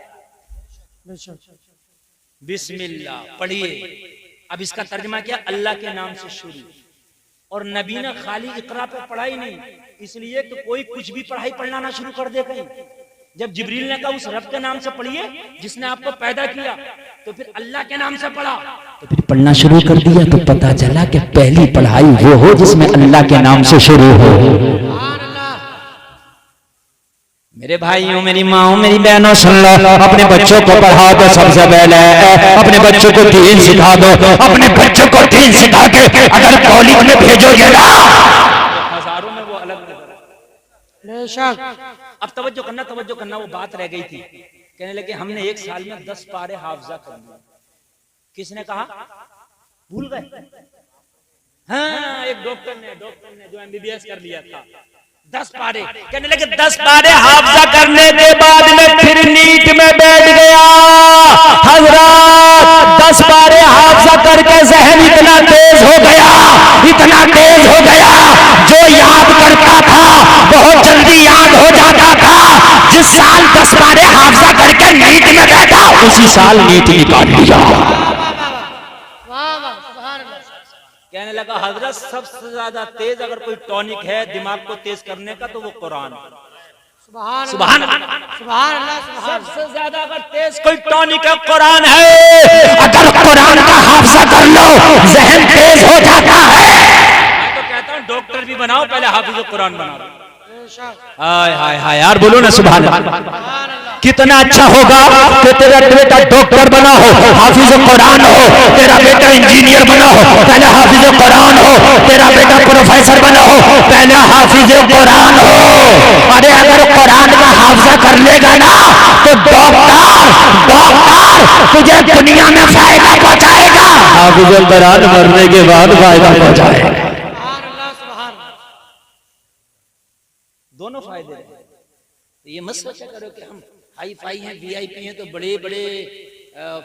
बिस्मिल्लाह पढ़िए। अब इसका तर्जुमा क्या, अल्लाह के नाम से शुरू। और नबी ने खाली इक़रा पे पढ़ाई नहीं, इसलिए कि कोई कुछ भी पढ़ाई पढ़ना ना शुरू कर दे कहीं। जब जिब्रील ने कहा उस रब के नाम से पढ़िए जिसने आपको पैदा किया, तो फिर अल्लाह के नाम से पढ़ा, तो फिर पढ़ना शुरू कर दिया। तो पता चला कि पहली पढ़ाई वो हो जिसमें अल्लाह के नाम से शुरू हो। मेरे भाइयों, मेरी माओ, मेरी बहनों, सुन लो, अपने बच्चों को पढ़ाओ तो सबसे पहले अपने बच्चों को दीन सिखा दो। अपने बच्चों को दीन सिखा के अगर कॉलेज में भेजोगे ना, हजारों में वो अलग बेशक। अब तवज्जो करना, वो बात रह गई थी। कहने लगे हमने एक साल में 10 पारे हाफजा कर लिए। किसने कहा, भूल गए? हाँ, एक डॉक्टर ने जो MBBS कर लिया था, 10 पारे। कहने लगे 10 पारे हाफजा करने के बाद में फिर नीट में बैठ गया। हजरत 10 पारे हाफजा करके जहन इतना तेज इतना तेज हो गया, जो याद करता था बहुत जल्दी याद हो जाता था। जिस साल 10 पारे हाफजा करके नीट में बैठा, उसी साल नीट निकाल लिया। वाह वाह सुभान अल्लाह। कहने लगा हजरत सबसे ज्यादा तेज अगर कोई टॉनिक है दिमाग को तेज करने का तो वो कुरान। सुभान सुभान अल्लाह सुभान अल्लाह सुभान। सबसे ज्यादा अगर तेज कोई टॉनिक है कुरान है। अगर कुरान का हाफजा कर लो जहन तेज हो जाता है। मैं तो कहता हूँ डॉक्टर भी बनाओ, पहले हाफिज कुरान बनाओ। बेशक हाय हाय हाय यार, बोलो ना सुभान अल्लाह। सुभान अल्लाह। कितना अच्छा होगा कि तेरा बेटा डॉक्टर बना हो, हाफिज कुरान हो, तेरा बेटा इंजीनियर बना हो, पहले हाफिज कुरान हो, तेरा बेटा प्रोफेसर बना हो, पहले हाफिज कुरान हो। अरे अगर कुरान का हाफजा कर लेगा ना तो डॉक्टर तुझे दुनिया में फायदा पहुंचाएगा, हाफिज कुरान मरने के बाद फायदा पहुंचाएगा। सुभान अल्लाह सुभान। दोनों फायदे हैं। तो ये मत सोचा करो कि हम हाई फाई हैं, वीआईपी हैं तो बड़े बड़े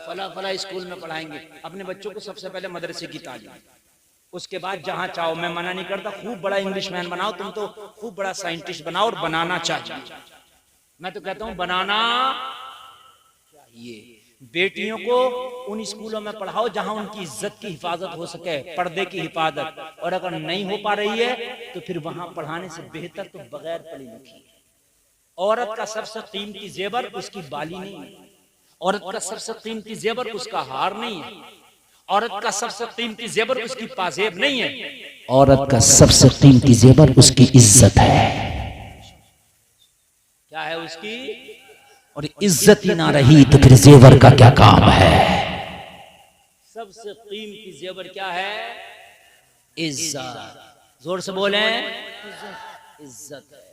फला फला स्कूल में पढ़ाएंगे। अपने बच्चों को सबसे पहले मदरसे की तालीम, उसके बाद जहां चाहो, मैं मना नहीं करता, खूब बड़ा इंग्लिशमैन बनाओ, तुम तो खूब बड़ा साइंटिस्ट बनाओ, और बनाना चाहिए। मैं तो कहता हूं बनाना चाहिए। बेटियों को उन स्कूलों में पढ़ाओ जहां उनकी इज्जत की हिफाजत हो सके, पर्दे की हिफाजत। और अगर नहीं हो पा रही है तो फिर वहां पढ़ाने से बेहतर तो बगैर पढ़ी लिखी। औरत का सबसे कीमती जेवर उसकी बाली नहीं है, औरत का सबसे कीमती जेवर उसका हार नहीं है, औरत का सबसे कीमती जेवर उसकी पाजेब नहीं है, औरत का सबसे कीमती जेवर उसकी इज्जत है। क्या है उसकी? और इज्जत ही ना रही तो फिर जेवर का क्या काम है। सबसे कीमती जेवर क्या है? इज्जत। जोर से बोले, इज्जत है।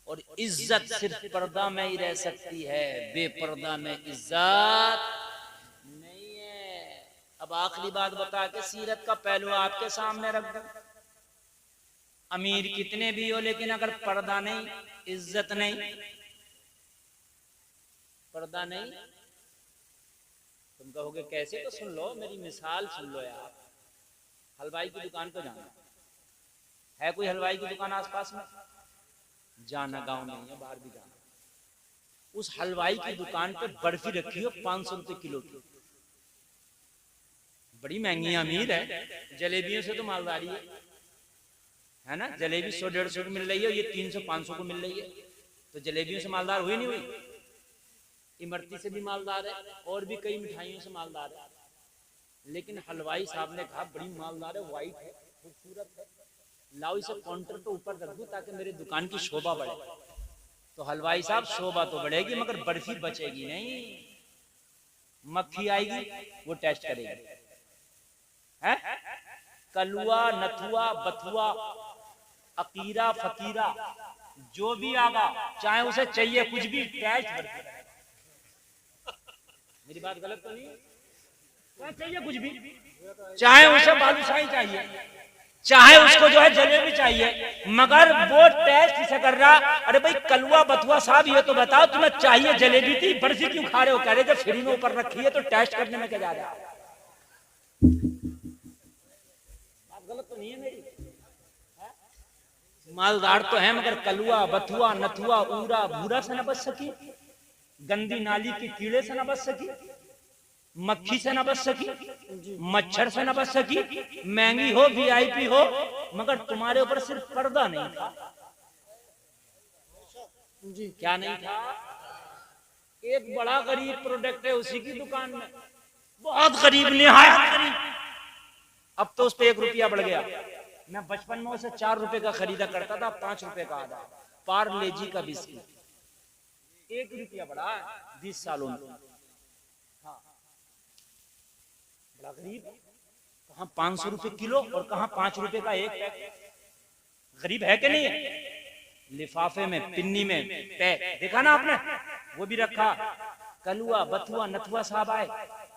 और इज्जत सिर्फ पर्दा में ही रह सकती है, बेपर्दा में इज्जत नहीं है। अब आखिरी बात बता के सीरत का पहलू आपके सामने रख दो। अमीर कितने भी हो लेकिन अगर पर्दा नहीं, इज्जत नहीं, पर्दा नहीं, तुम कहोगे कैसे? तो सुन लो, मेरी मिसाल सुन लो यार। हलवाई की दुकान पे जाना है, कोई हलवाई की दुकान आसपास में? जाना, गांव नहीं है, बाहर भी जाना। उस हलवाई की दुकान पे बर्फी रखी हो 500 रुपए किलो की, बड़ी महंगी, अमीर है। जलेबियों से तो मालदारी है ना? जलेबी 100-150 की मिल रही है, ये 300-500 को मिल रही है, तो जलेबियों से मालदार हुई नहीं हुई? इमरती से भी मालदार है, और भी कई मिठाइयों से मालदार है। लेकिन हलवाई साहब ने कहा बड़ी मालदार है, व्हाइट है, खूबसूरत है, लाओ इसे काउंटर पे ऊपर रख दूं ताकि मेरी दुकान की शोभा बढ़े। तो हलवाई साहब, शोभा तो बढ़ेगी मगर बर्फी बचेगी नहीं। मक्खी आएगी, वो टेस्ट करेगी, है? कलुआ, नथुआ, बथुआ, अकीरा, फकीरा, जो भी आगा, चाहे उसे चाहिए कुछ भी, टेस्ट बर्फी। मेरी बात गलत तो नहीं? चाहिए कुछ भी, चाहे उसे बालूशाही चाहिए, चाहे उसको जो है जलेबी चाहिए, मगर वो टेस्ट इसे कर रहा। अरे भाई कलुआ बथुआ साहब, ये तो बताओ तुम्हें चाहिए जलेबी थी, बर्फी क्यों खा रहे हो? कह रहे थे फ्री में ऊपर रखी है तो टेस्ट करने में क्या जा रहा है? बात गलत तो नहीं है मेरी? मालदार तो है मगर कलुआ, बथुआ, नथुआ, ऊरा, भूरा से न बच सकी, गंदी नाली की कीड़े से न बच सकी, मक्खी से न बच सकी, मच्छर से न बच सकी, महंगी हो, वीआईपी हो, मगर तुम्हारे ऊपर सिर्फ पर्दा नहीं था। जी क्या नहीं था? एक बड़ा गरीब प्रोडक्ट है उसी की दुकान में, बहुत गरीब, निहायत गरीब। अब तो उस पर 1 रुपया बढ़ गया। मैं बचपन में उसे 4 रुपए का खरीदा करता था, 5 रुपए का आधा। पार्लेजी का बिस्किट 1 रुपया बढ़ा 20 सालों में। हाँ, बड़ा गरीब। कहाँ 500 रुपए किलो और कहाँ 5 रुपए का एक पैकेट। गरीब है कि नहीं है? लिफाफे में, पिन्नी में पैक, देखा ना आपने? वो भी रखा। कलुआ, बथुआ, नथुआ साहब आए,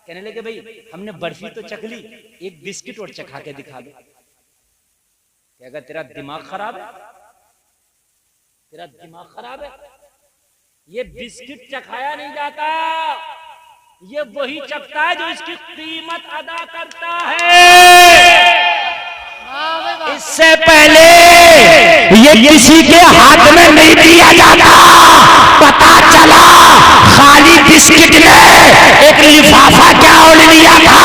कहने लगे भाई हमने बर्फी तो चख ली, एक बिस्किट और चखा के दिखा दो। क्या अगर तेरा दिमाग खराब है? तेरा दिमाग खराब है? ये बिस्किट चखाया नहीं जाता, ये वही चखता है जो इसकी कीमत अदा करता है। इससे पहले ये किसी के हाथ में नहीं दिया जाता। पता चला खाली बिस्किट ने एक लिफाफा क्या ओढ़ लिया था,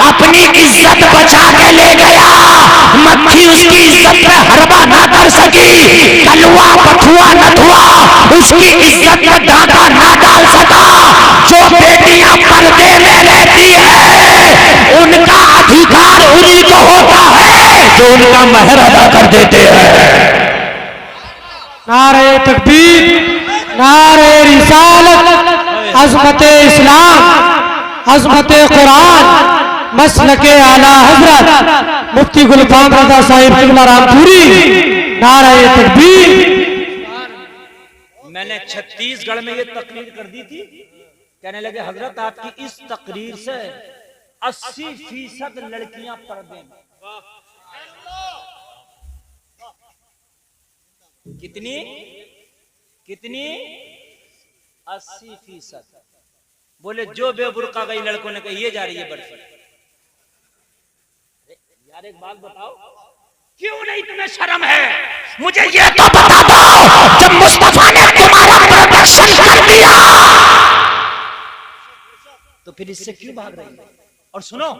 अपनी इज्जत बचा के ले गया। मक्खी उसकी इज्जत पे हरबा ना कर सकी, कलवा बथुआ नथुआ उसकी इज्जत में डाका ना डाल सका। जो बेटियां पर्दे में रहती है उनका अधिकार उन्हीं को होता है जो उनका महर अदा कर देते हैं। नारे तकबीर, नारे रिसालत, अज़मत इस्लाम, अज़मत कुरान, मसलके आला हजरत मुफ्ती गुलफाम रज़ा साहिब किबला रामपुरी। नारे तकबीर। मैंने छत्तीसगढ़ में ये तकरीर कर दी थी, कहने लगे हजरत आपकी इस तकरीर से 80% लड़कियां पर्दे में। कितनी कितनी 80%। बोले जो बेबुर्का गई लड़कों ने कही ये जा रही है बर्फी। यार एक बात बताओ, क्यों नहीं तुम्हें शर्म है? मुझे ये तो बता दो, जब मुस्तफा ने तुम्हारा प्रोटेक्शन कर दिया तो फिर इससे क्यों भाग रही है? और सुनो,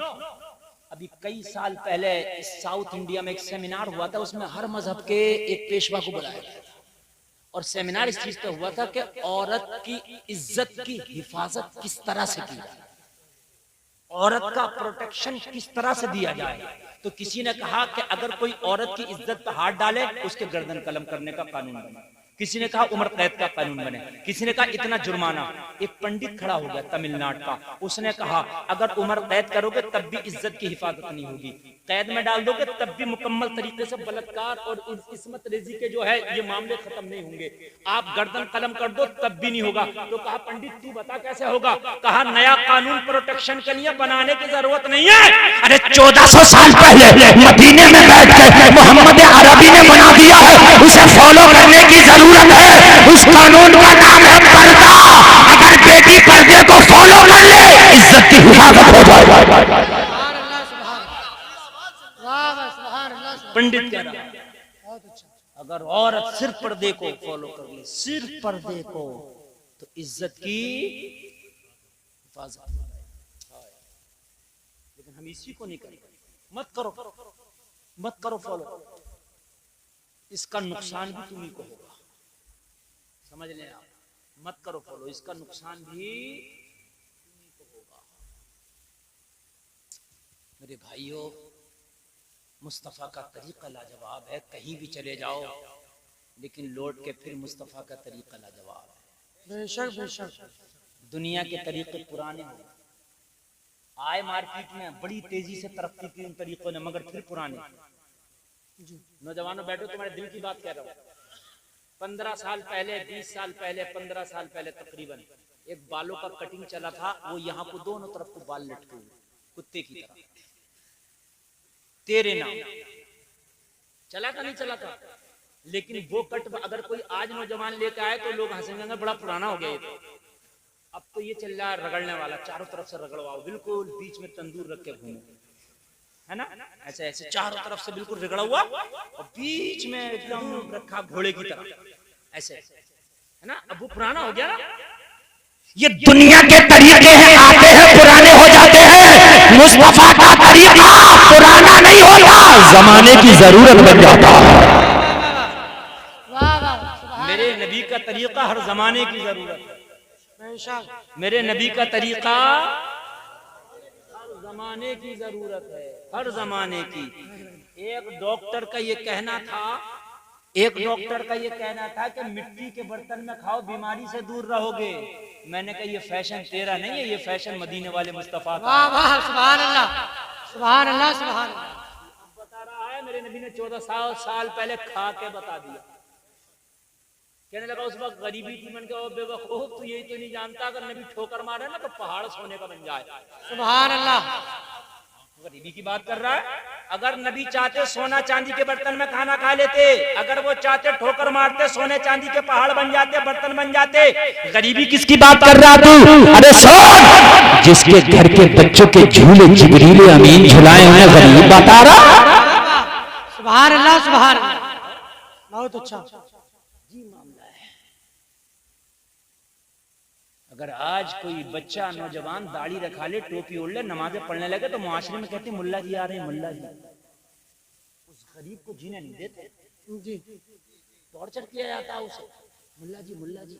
अभी कई साल पहले इस साउथ इंडिया में एक सेमिनार हुआ था, उसमें हर मजहब के एक पेशवा को बुलाया गया और सेमिनार इस चीज पे हुआ था कि औरत की इज्जत की हिफाजत किस तरह से की जाए, औरत का प्रोटेक्शन किस तरह से दिया जाए। तो किसी ने कहा कि अगर कोई औरत की इज्जत पे हाथ डाले उसके गर्दन कलम करने का कानून बने, किसी ने कहा उम्र कैद का कानून बने, किसी ने कहा इतना जुर्माना। एक पंडित खड़ा हो गया तमिलनाडु का, उसने कहा अगर उम्र कैद करोगे तब भी इज्जत की हिफाजत नहीं होगी, कैद में डाल दोगे तब भी मुकम्मल तरीके से बलात्कार और इस्मत रेजी के जो है ये मामले खत्म नहीं होंगे, आप गर्दन कलम कर दो तब भी नहीं होगा। तो कहा पंडित तू बता कैसे होगा? कहा नया कानून प्रोटेक्शन के लिए बनाने की जरूरत नहीं है। अरे 1400 साल पहले मदीने में बैठ कर मोहम्मद अरबी ने बना दिया है, उसे फॉलो करने की जरूरत है। उस कानून का नाम है पर्दा। अगर बेटी पर्दे को फॉलो कर ले इज्जत की हिफाजत हो जाए। पंडित कह रहा है अगर औरत सिर्फ पर्दे को फॉलो कर ले, सिर्फ पर्दे को, तो इज्जत की हिफाजत। लेकिन हम इसी को नहीं करेंगे। मत करो फॉलो, इसका नुकसान भी तुम्ही को होगा, समझ लें आप। मत करो फॉलो, इसका नुकसान भी तुम्ही को होगा। मेरे भाइयों, मुस्तफ़ा का तरीका लाजवाब है, कहीं भी चले जाओ लेकिन लौट के फिर मुस्तफ़ा का तरीका लाजवाब है। बेशक बेशक। दुनिया के तरीके पुराने हैं, आए मार्केट में बड़ी तेजी से तरक्की की उन तरीकों ने, मगर फिर पुराने। नौजवानों बैठो, तुम्हारे दिल की बात कह रहा हूँ। 15 साल पहले, 20 साल पहले, 15 साल पहले तकरीबन एक बालों का कटिंग चला था। वो यहाँ को दोनों तरफ को बाल लटके हुए कुत्ते की तरह, तेरे नाम चला था नहीं चला था। लेकिन वो कट अगर कोई आज नौजवान लेके आए तो लोग हंसेंगे बड़ा पुराना हो गया ये तो। अब तो ये चल रहा है रगड़ने वाला, चारों तरफ से रगड़वाओ, बिल्कुल बीच में तंदूर रख के घूमो, है ना, ऐसे ऐसे चारों तरफ से बिल्कुल रगड़ा हुआ और बीच में एकदम रखा घोड़े की तरह, ऐसे, है ना। अब वो पुराना हो गया ना। ये दुनिया के तरीके हैं, आते हैं पुराने हो जाते हैं। मुस्तफा का तरीका पुराना नहीं होता, जमाने की जरूरत बन जाता है। मेरे नबी का तरीका हर जमाने की जरूरत है। मेरे नबी का तरीका हर जमाने की जरूरत है, हर जमाने की। एक डॉक्टर का ये कहना था कि मिट्टी के बर्तन में खाओ बीमारी से दूर रहोगे। मैंने कहा ये फैशन तेरा नहीं है, ये फैशन मदीने वाले मुस्तफा का। वाह वाह, सुभान अल्लाह, सुभान अल्लाह, सुभान अल्लाह। बता रहा है मेरे नबी ने 1400 साल पहले खा के बता दिया। कहने लगा उस वक्त गरीबी थी, मन के बेवकूफ तू यही तो नहीं जानता अगर नबी ठोकर मारे ना तो पहाड़ सोने का बन जाए। सुभान अल्लाह। गरीबी की बात कर रहा है। अगर नबी चाहते सोना चांदी के बर्तन में खाना खा लेते, अगर वो चाहते ठोकर मारते सोने चांदी के पहाड़ बन जाते, बर्तन बन जाते। गरीबी किसकी बात कर रहा तू? अरे सुन, जिसके घर के बच्चों के झूले जिब्रील अमीन झुलाए हुए गरीब बता रहा। सुभान अल्लाह, सुभान अल्लाह, बहुत अच्छा। जी मामला है। अगर आज कोई बच्चा नौजवान दाढ़ी रखा ले, टोपी ओढ़ ले, नमाजें पढ़ने लगे तो मुआशरे में कहते हैं मुल्ला जी आ रहे हैं, मुल्ला जी। उस गरीब को जीने नहीं देते जी, टॉर्चर किया जाता है उसे, मुल्ला जी मुल्ला जी।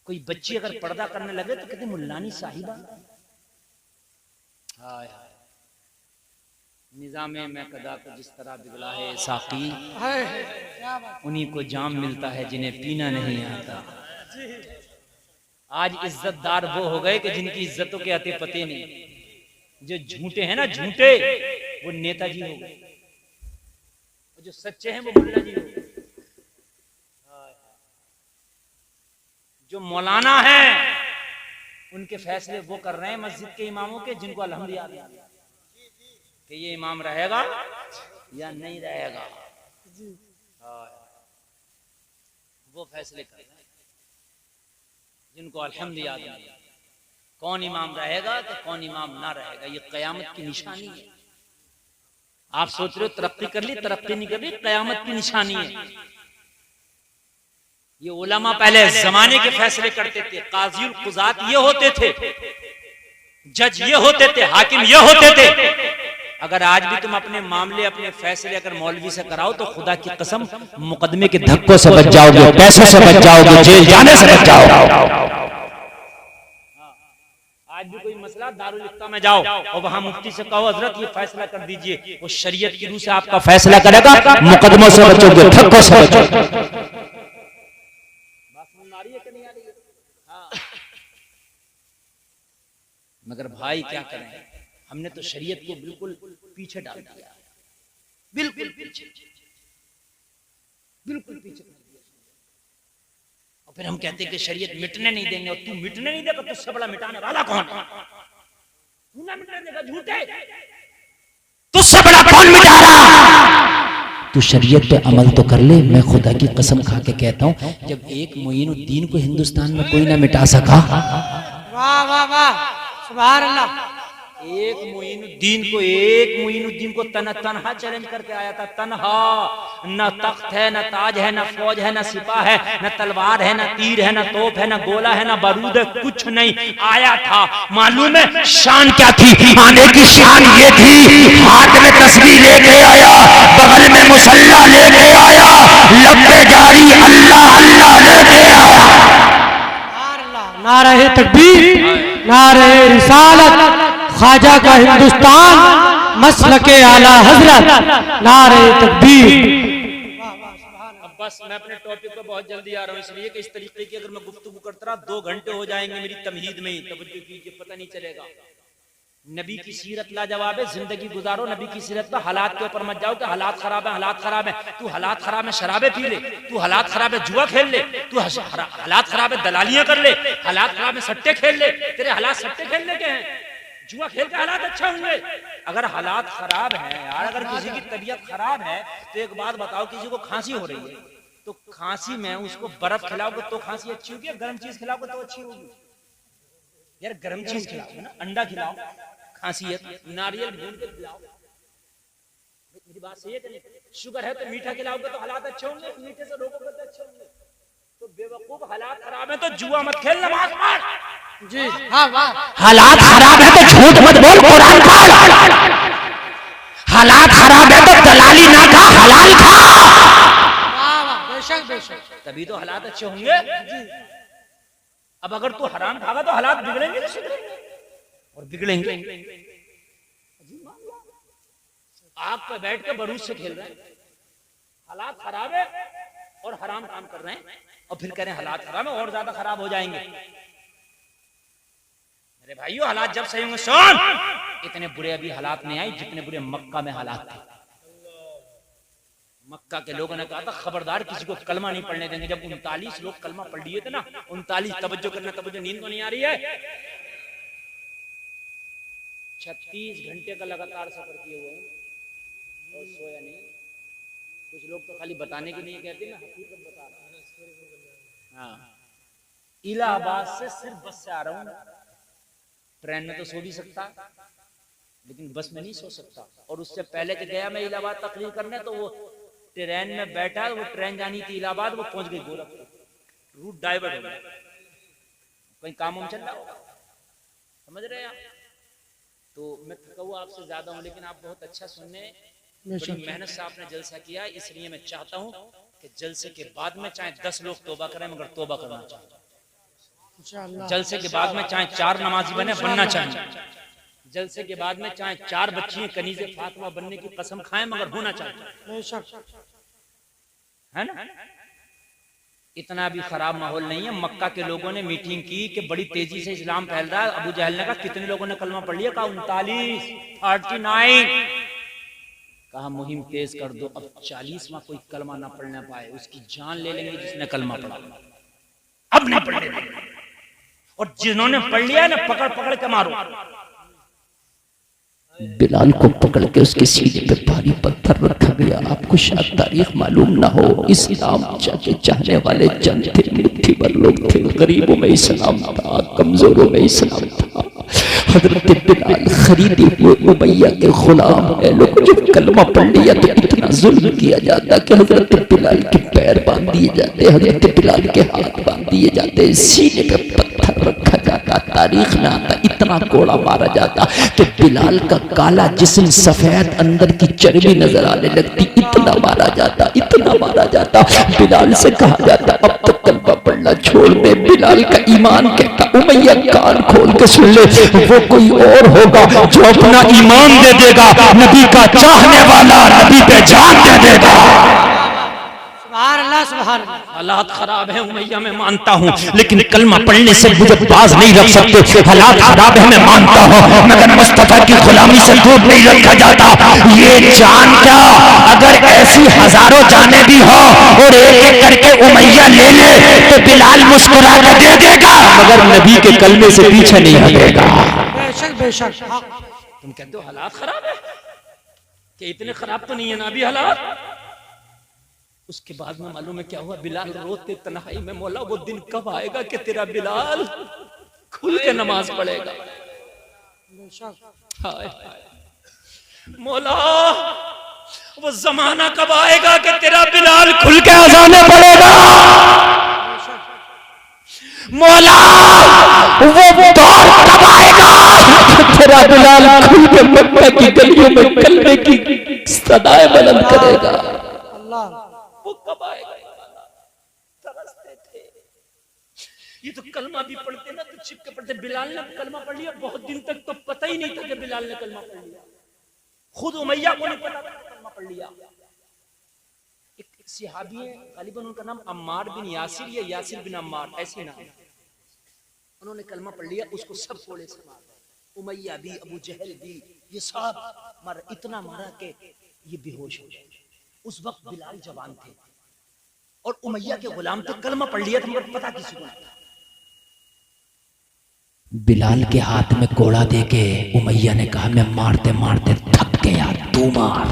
कोई बच्ची अगर पर्दा करने लगे तो कहते मुल्लानी साहिबा। हाय हाय, निजामे में कदा को जिस तरह बिगड़ा है साकी, है, क्या बात। उन्हीं को जाम मिलता है जिन्हें पीना नहीं आता। आज इज्जतदार वो हो गए कि जिनकी इज्जतों के अते पते नहीं। जो झूठे हैं ना झूठे, वो नेताजी हो गए, और जो सच्चे हैं वो मुल्ला जी हो गए। जो मौलाना हैं उनके फैसले वो कर रहे हैं मस्जिद के इमामों के, जिनको अल्हम्दुलिल्लाह कि ये इमाम रहेगा या नहीं रहेगा, वो फैसले कर रहे हैं जिनको अल्हम्दुलिल्लाह कौन इमाम रहेगा तो कौन इमाम ना रहेगा। ये कयामत की निशानी है। आप सोच रहे हो तरक्की कर ली, तरक्की नहीं कर ली, कयामत की निशानी है। ये उलमा पहले जमाने के फैसले करते थे, काजी और कुजात ये होते थे, जज ये होते थे, हाकिम ये होते थे। अगर आज भी तुम अपने मामले अपने फैसले अगर मौलवी से कराओ तो खुदा की कसम मुकदमे के धक्कों से बच जाओगे, पैसों से बच जाओगे, जेल जाने से बच जाओगे। आज भी कोई मसला दारुल इफ्ता में जाओ और वहां मुफ्ती से कहो हजरत ये फैसला कर दीजिए, वो शरीयत की रूह से आपका फैसला करेगा, मुकदमों से बचोगे, धक्कों से बचोगे। मगर भाई क्या करें, हमने तो शरीयत को बिल्कुल पीछे डाल दिया, बिल्कुल पीछे, बिल्कुल पीछे। और फिर हम कहते हैं कि शरीयत मिटने नहीं देंगे, और तू मिटने नहीं देगा, तुझसे बड़ा मिटाने वाला कौन है? तू ना मिटने देगा, झूठे, तुझसे बड़ा कौन मिटा रहा? तू शरीयत पे अमल तो कर ले। मैं खुदा की कसम खा के कहता हूँ, जब एक मोइनुद्दीन को हिंदुस्तान में कोई ना मिटा सका, वाह वाह वाह, सुभान अल्लाह। एक मोइनुद्दीन को तनहा चैलेंज करके आया था, तनहा। न तख्त है, न ताज है, न फौज है, न सिपा है, न तलवार है, न तीर है, न तोप है, न गोला है, न बारूद है, कुछ नहीं। आया था, मालूम है शान क्या थी? आने की शान ये थी, हाथ में तस्बीह लेके आया, बगल में मुसल्ला लेके आया, लब पे जारी अल्लाह अल्लाह लेके आया। नारे तकबीर, नारे रिसालत, ख्वाजा का हिंदुस्तान, मसलके आला हजरत, नारे तकबीर। अब बस मैं अपने टॉपिक पे बहुत जल्दी आ रहा हूँ, इसलिए कि इस तरीके की अगर मैं गुफ्तगू करता रहा 2 घंटे हो जाएंगे मेरी तमहीद में ही, तवज्जो कीजिए, पता नहीं चलेगा। नबी की सीरत लाजवाब है, जिंदगी गुजारो नबी की सीरत पर, हालात के ऊपर मत जाओ कि हालात खराब है, हालात खराब है। तू हालात खराब है शराबे पी ले, तू हालात खराब है जुआ खेल ले, तू हालात खराब है दलालियां कर ले, हालात खराब है सट्टे खेल ले। तेरे हालात सट्टे खेलने के हैं, जुआ खेल के हालात अच्छा होंगे? अगर हालात खराब है यार, अगर किसी की तबीयत खराब है तो एक बात बताओ, किसी को खांसी हो रही है तो खांसी में उसको बर्फ खिलाओगे तो खांसी अच्छी होगी, गर्म चीज खिलाओगे तो अच्छी होगी? यार गर्म चीज खिलाओ ना, अंडा खिलाओ, खांसी है नारियल भून के खिलाओ। मेरी बात सही है कि नहीं? शुगर है तो मीठा खिलाओगे तो हालात अच्छे होंगे, मीठे से रोकोगे तो अच्छे होंगे। तो बेवकूफ, हालात खराब है तो जुआ मत खेल, नमाज पढ़। जी हाँ वाह। हालात खराब है तो झूठ मत बोल, कुरान पढ़। हालात खराब है तो दलाली ना खा, हलाल खा। वाह वाह, बेशक बेशक, तभी तो हालात अच्छे होंगे। अब अगर तू हराम खागा तो हालात बिगड़ेंगे ना, सुधरेंगे और बिगड़ेंगे। आग पे बैठ के बरूद से खेल रहे हैं, हालात खराब है और हराम काम कर रहे हैं, और फिर कह रहे हैं हालात खराब है और ज्यादा खराब हो जाएंगे। मेरे भाइयों, हालात जब सही होंगे, सुन, इतने बुरे अभी हालात नहीं आए जितने बुरे मक्का में हालात थे। मक्का के लोगों ने कहा था खबरदार किसी को कलमा नहीं पढ़ने देंगे। जब 39 लोग कलमा पढ़ लिए थे ना, 39, तवज्जो करना, तवज्जो, नींद को नहीं आ रही है, 36 घंटे का लगातार सफर किए हुए हैं और सोया नहीं। कुछ लोग तो खाली बताने के लिए कहते हैं, हकीकत बता रहा। हाँ, इलाहाबाद से सिर्फ बस से आ रहा हूँ, ट्रेन में तो सो भी सकता, लेकिन बस में नहीं सो सकता। और उससे पहले कि गया मैं इलाहाबाद तकरीर करने, तो वो ट्रेन में बैठा, वो ट्रेन जानी थी इलाहाबाद, वो पहुंच गई गोरखपुर, रूट डाइवर्ट हो गया, कहीं काम वाम चल रहा होगा, समझ रहे हैं आप। तो मैं थका हुआ आपसे ज्यादा हूँ, लेकिन आप बहुत अच्छा सुनने, बड़ी मेहनत से आपने जलसा किया, इसलिए मैं चाहता हूँ कि जलसे के बाद में चाहे 10 लोग तौबा करें, मगर तौबा करना चाहिए। जलसे के बाद में चाहे 4 नमाजी बनना चाहिए। जलसे के बाद में चाहे 4 बच्चियां कनीज़े फातिमा बनने की कसम खाएं, मगर होना चाहिए, है ना। इतना भी खराब माहौल नहीं है। मक्का के लोगों ने मीटिंग की कि बड़ी तेजी से इस्लाम फैल रहा है। अबू जहल ने कहा कितने लोगों ने कलमा पढ़ लिया? कहा 39। कहा मुहिम तेज कर दो, अब 40वां कोई कलमा ना पढ़ना पाए, उसकी जान ले लेंगे जिसने कलमा पढ़ा, अब नहीं पढ़ने देंगे। और जिन्होंने पढ़ लिया ना, पकड़ पकड़ के मारो। बिलाल को पकड़ के उसके सीने पे भारी पत्थर रखा गया। आपको शायद तारीख मालूम ना हो, इस्लाम के चाहने वाले चंद थे, मुट्ठी भर लोग थे। गरीबों में इस्लाम था, कमजोरों में इस्लाम था। हजरत बिलाल खरीदे हुए उमैया के गुलाम है। लोग जब कलमा पढ़ लिया तो इतना जुल्म किया जाता कि हजरत बिलाल के पैर बांध दिए जाते, हजरत बिलाल के हाथ बांध दिए जाते, सीने पे पत्थर रखा जाता। तारीख में आता इतना कोड़ा मारा जाता कि बिलाल का काला जिस्म सफेद, अंदर की चर्बी नजर आने लगती। इतना मारा जाता, इतना मारा जाता। बिलाल से कहा जाता अब तक कलमा पढ़ना छोड़ दे। बिलाल का ईमान कहता उमैया कान खोल के सुन ले, वो कोई और होगा जो अपना ईमान दे देगा, नबी का चाहने वाला नबी पे जान दे देगा। हालात खराब है उमैया, मैं मानता हूँ, लेकिन कलमा पढ़ने से मुझे बाज नहीं रख सकते। हालात खराब है, मैं मानता हूँ, मगर मुस्तफा की गुलामी से दूर नहीं रखा जाता। ये जान क्या, अगर ऐसी हजारों जाने भी हो और एक एक करके उमैया ले ले तो बिलाल मुस्कुरा कर दे देगा, मगर नबी के कलमे से पीछे नहीं हटेगा। बेशक बेशक। तुम कहते हो हालात खराब है, कि इतने खराब तो नहीं है ना अभी हालात। उसके बाद में मालूम है क्या हुआ? बिलाल रोते तन्हाई में, मौला वो दिन कब आएगा कि तेरा बिलाल खुल के नमाज पढ़ेगा? हाय मौला, वो जमाना कब आएगा कि तेरा बिलाल खुल के अज़ानें पढ़ेगा? मौला वो दौर कब आएगा तेरा बिलाल खुल के मक्का की गलियों में कलमे की सदाएं बुलंद करेगा? वो कब आएगा? तरसते थे। ये तो कलमा भी पढ़ते ना तो चिपके पढ़ते। बिलाल ने कलमा पढ़ लिया, बहुत दिन तक तो पता ही नहीं था कि बिलाल ने कलमा पढ़ लिया। खुद उमैया को नहीं पता था कलमा पढ़ लिया। एक सहाबी है, गालिबन उनका नाम अम्मार बिन यासिर या यासिर बिन अम्मार, ऐसे नाम। उन्होंने कलमा पढ़ लिया, उसको सब कोड़े से मारा। उमैया भी, अबू जहल भी, ये सब मारा। इतना मारा कि ये बेहोश हो गए। उस वक्त बिलाल जवान थे और उमैया के गुलाम थे। कलमा पढ़ लिया था मगर पता किसी को नहीं। बिलाल के हाथ में कोड़ा देके उमैया ने कहा मैं मारते मारते थक गया, तू मार।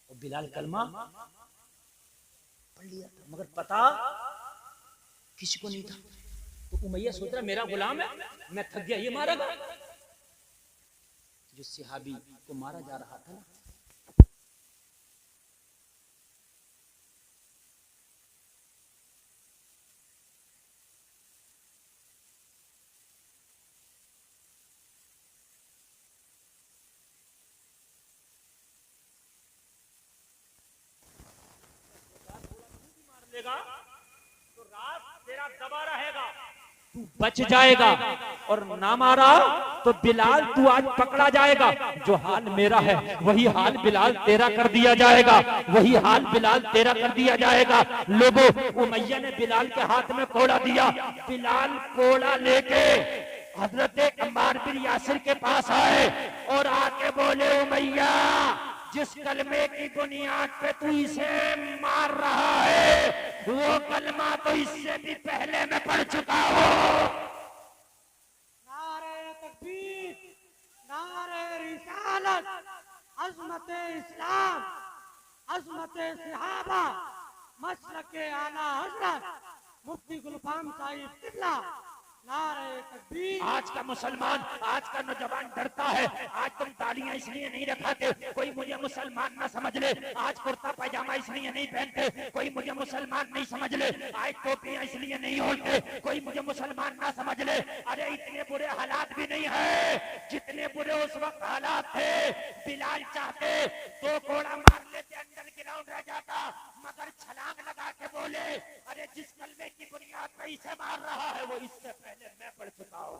और बिलाल कलमा पढ़ लिया था मगर पता किसी को नहीं था। तो उमैया सोच रहा मेरा गुलाम है, मैं थक गया, ये मारेगा। जो सहाबी को मारा जा रहा था ना, तो रात तेरा दबा रहेगा, तू बच जाएगा। और ना मारा तो बिलाल तू आज पकड़ा जाएगा। जो हाल मेरा है वही हाल बिलाल तेरा कर दिया जाएगा, वही हाल बिलाल तेरा कर दिया जाएगा। लोगों, उमैया ने बिलाल के हाथ में कोड़ा दिया। बिलाल कोड़ा लेके हजरत अम्मार बिन यासिर के पास आए और आके बोले उमैया, जिस कलमे की बुनियाद पे तू इसे मार रहा है वो कलमा तो इससे भी पहले मैं पढ़ चुका हूँ। नारे तकबीर, नारे रिसालत, अज़मत इस्लाम, अज़मत सहाबा, मसलके आला हज़रत मुफ्ती गुलफाम साहिब किबला नारे तकबीर। आज का मुसलमान, आज का नौजवान डरता है। आज तुम तालियां इसलिए नहीं रखाते कोई मुझे मुसलमान ना समझ ले। आज कुर्ता पैजामा इसलिए नहीं पहनते कोई मुझे मुसलमान नहीं समझ ले। आज टोपियां इसलिए नहीं ओढ़ते कोई मुझे मुसलमान ना समझ ले। अरे इतने बुरे हालात भी नहीं है जितने बुरे उस वक्त हालात थे। बिलाल चाहते तो घोड़ा मार लेते, अंडर ग्राउंड रह जाता, मगर छलांग लगा के बोले अरे जिस कलमे की बुनियाद पे इसे मार रहा है वो इससे पहले मैं पढ़ चुका हूं।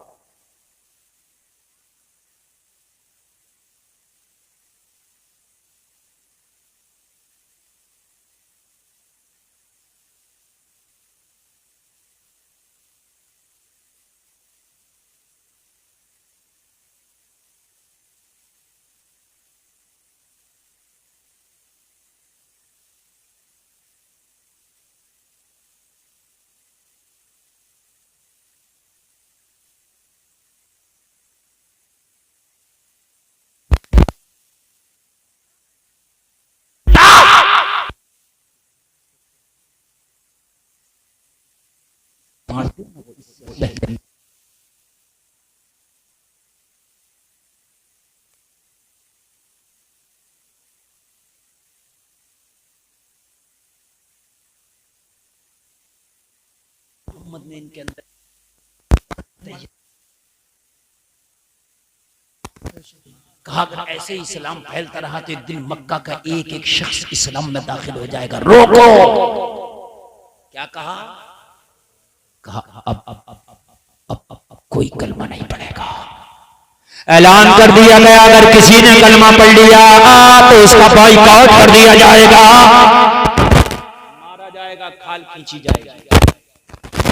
मोहम्मद ने इनके अंदर कहा अगर ऐसे ही इस्लाम फैलता रहा तो एक दिन मक्का का एक एक शख्स इस्लाम में दाखिल हो जाएगा। रोको। क्या कहा? कहा अब कोई कलमा नहीं पड़ेगा। ऐलान कर दिया गया अगर किसी ने कलमा पढ़ लिया तो उसका बॉयकॉट कर दिया जाएगा, मारा जाएगा, खाल खींची जाएगी।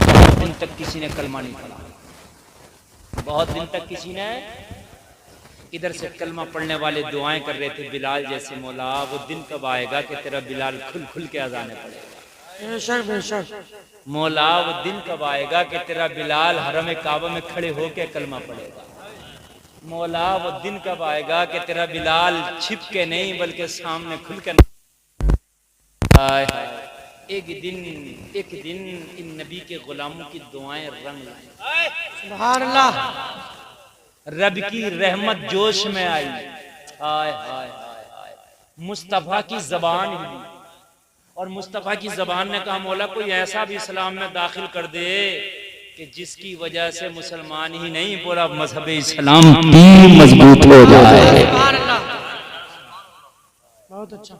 बहुत दिन तक किसी ने कलमा नहीं पढ़ा। बहुत दिन तक किसी ने इधर से कलमा पढ़ने वाले दुआएं कर रहे थे बिलाल जैसे, मौला वो दिन कब आएगा कि तेरा बिलाल खुल खुल के अजाने पड़ेगा। बेशक बेशक। मौला वो दिन कब आएगा कि तेरा बिलाल हरम काबा में खड़े होके कलमा पढ़ेगा। मौला वो दिन कब आएगा कि तेरा बिलाल छिप के नहीं बल्कि सामने खुल के। हाय हाय, एक दिन इन नबी के गुलामों की दुआएं रंग लाई। सुभान अल्लाह। रब की रहमत जोश में आई। हाय हाय हाय, मुस्तफा की जबान हिली और मुस्तफा की जबान ने कहा मौला कोई ऐसा भी इस्लाम में दाखिल कर दे कि जिसकी वजह से मुसलमान ही नहीं पूरा मजहब इस्लाम भी मजबूत हो जाए। सुभान अल्लाह। बहुत अच्छा।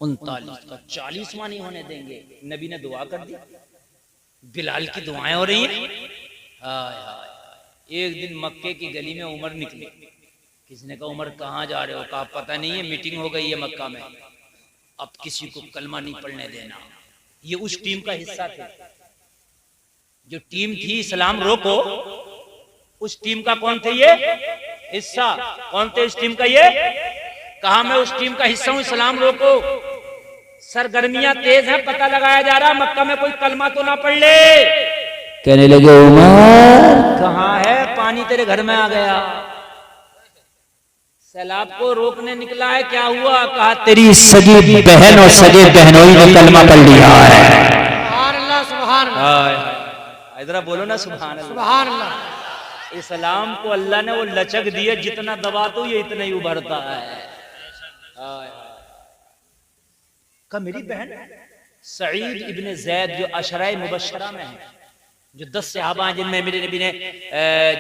39 का 40वां नहीं होने देंगे। नबी ने दुआ कर दी, बिलाल की दुआएं हो रही हैं। हाय हाय, एक दिन मक्के की गली में उमर निकले। किसी ने कहा उमर कहाँ जा रहे हो? कहा पता नहीं है, मीटिंग हो गई है मक्का में, अब किसी को कलमा नहीं पढ़ने देना। ये उस टीम का हिस्सा थे जो टीम थी इस्लाम रोको। उस टीम का कौन थे ये हिस्सा? कौन थे इस टीम का ये? कहा मैं उस टीम का हिस्सा हूं इस्लाम रोको। सरगर्मियां तेज हैं, पता लगाया जा रहा मक्का में कोई कलमा तो ना पढ़ ले। कहने लगे उमर कहाँ है पानी? तेरे घर में आ गया। सैलाब को रोकने निकला है, क्या हुआ? कहा तेरी सगी बहन और सगे बहनोई ने कलमा पढ़ लिया है। सुभान अल्लाह। सुभान अल्लाह। इधर बोलो ना सुभान अल्लाह। सुभान अल्लाह। इस्लाम को अल्लाह ने वो लचक दी है, जितना दबा तो ये इतना ही उभरता है। का मेरी बहन सईद इब्ने ज़ैद जो अशराए मुबशरा में है, जो 10 सहाबा हैं जिनमें मेरे नबी ने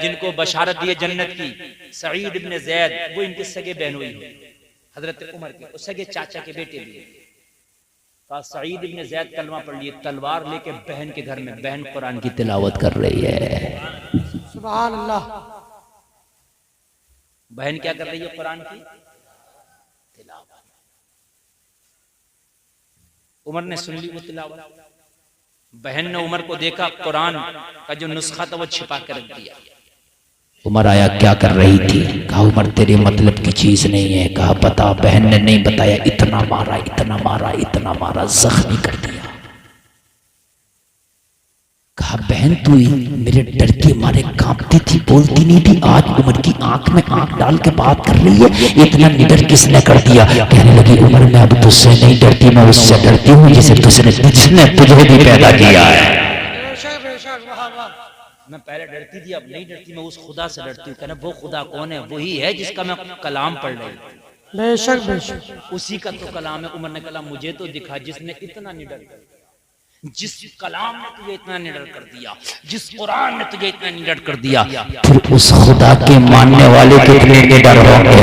जिनको बशारत दी है जन्नत की, सईद इब्ने ज़ैद वो इनके सगे बहनोई है हजरत उमर के, और सगे चाचा के बेटे भी है। कहा सईद इब्ने ज़ैद कलमा पढ़ लिए, तलवार लेके बहन के घर में, बहन कुरान की तिलावत कर रही है। सुभान अल्लाह। बहन क्या कर रही है? कुरान की तिलावत। उमर ने सुन ली वो तिलावत। बहन ने उमर को देखा, कुरान का जो नुस्खा था वो छिपा कर रख दिया। उमर आया, क्या कर रही थी? कहा उमर तेरे मतलब की चीज नहीं है। कहा बता। बहन ने नहीं बताया। इतना मारा, इतना मारा, इतना मारा, जख्मी कर दिया। कहा बहन तू मेरे डर के मारे कांपती थी, बोलती नहीं थी, आज उमर की आंख में आंख डाल के बात कर रही है, इतना निडर किसने कर दिया? कहने लगी उमर मैं अब तुझसे नहीं डरती, मैं उससे डरती हूँ जिसे तुझने भी पैदा किया है। बेशक बेशक। वाह वाह। मैं पहले डरती थी, अब नहीं डरती, मैं उस खुदा से डरती हूँ। कहना वो खुदा कौन है? वही है जिसका मैं कलाम पढ़ रही हूँ। बेशक बेशक। उसी का तो कलाम है। उमर ने कहा मुझे तो दिखा जिसने इतना निडर कर दिया, जिस कलाम ने तुझे इतना निडर कर दिया, जिस कुरान ने तुझे इतना निडर कर दिया, फिर उस खुदा के मानने वाले कितने निडर होंगे।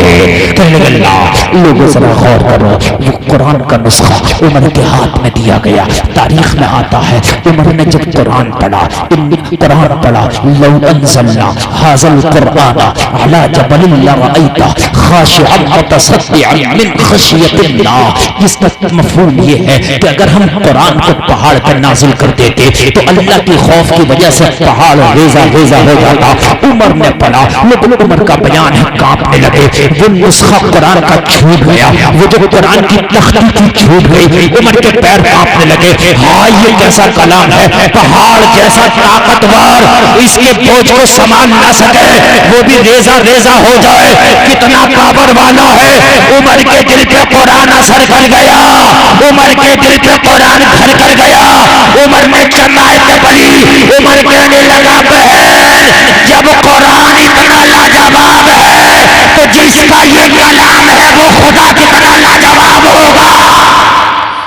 लोगों जरा गौर करो, वो कुरान का नुस्खा उमर के हाथ में दिया गया। तारीख में आता है उमर ने जब कुरान पढ़ा, लौ अंज़लना हाज़ल कुरआन अला जबलिन लरअयता खाशिअन मुतसद्दिअन मिन खशियतिल्लाह। इसका मफ़हूम ये है कि अगर हम कुरान को पहाड़ पर नाजिल कर देते तो अल्लाह के खौफ की वजह से पहाड़ रेजा रेजा हो जाता। उमर ने पढ़ा, लेकिन उमर का बयान है कांपने लगे। वो नुस्खा कुरान का छूट गया, वो जो कुरान की तख्ती थी छूट गई। उमर के पैर कांपने लगे। हाँ, ये कैसा कलाम है, पहाड़ जैसा ताकतवर, इसके बोझ को संभाल ना सके, वो भी रेजा रेजा हो जाए, कितना पावर वाला है। उमर के दिल पे कुरान असर कर गया, उमर के दिल पे कुरान घर कर गया। उमर ने जमात पढ़ी, उमर कहने लगा बहन, जब कुरान इतना लाजवाब है तो जिसका ये कलाम है वो खुदा कितना लाजवाब होगा।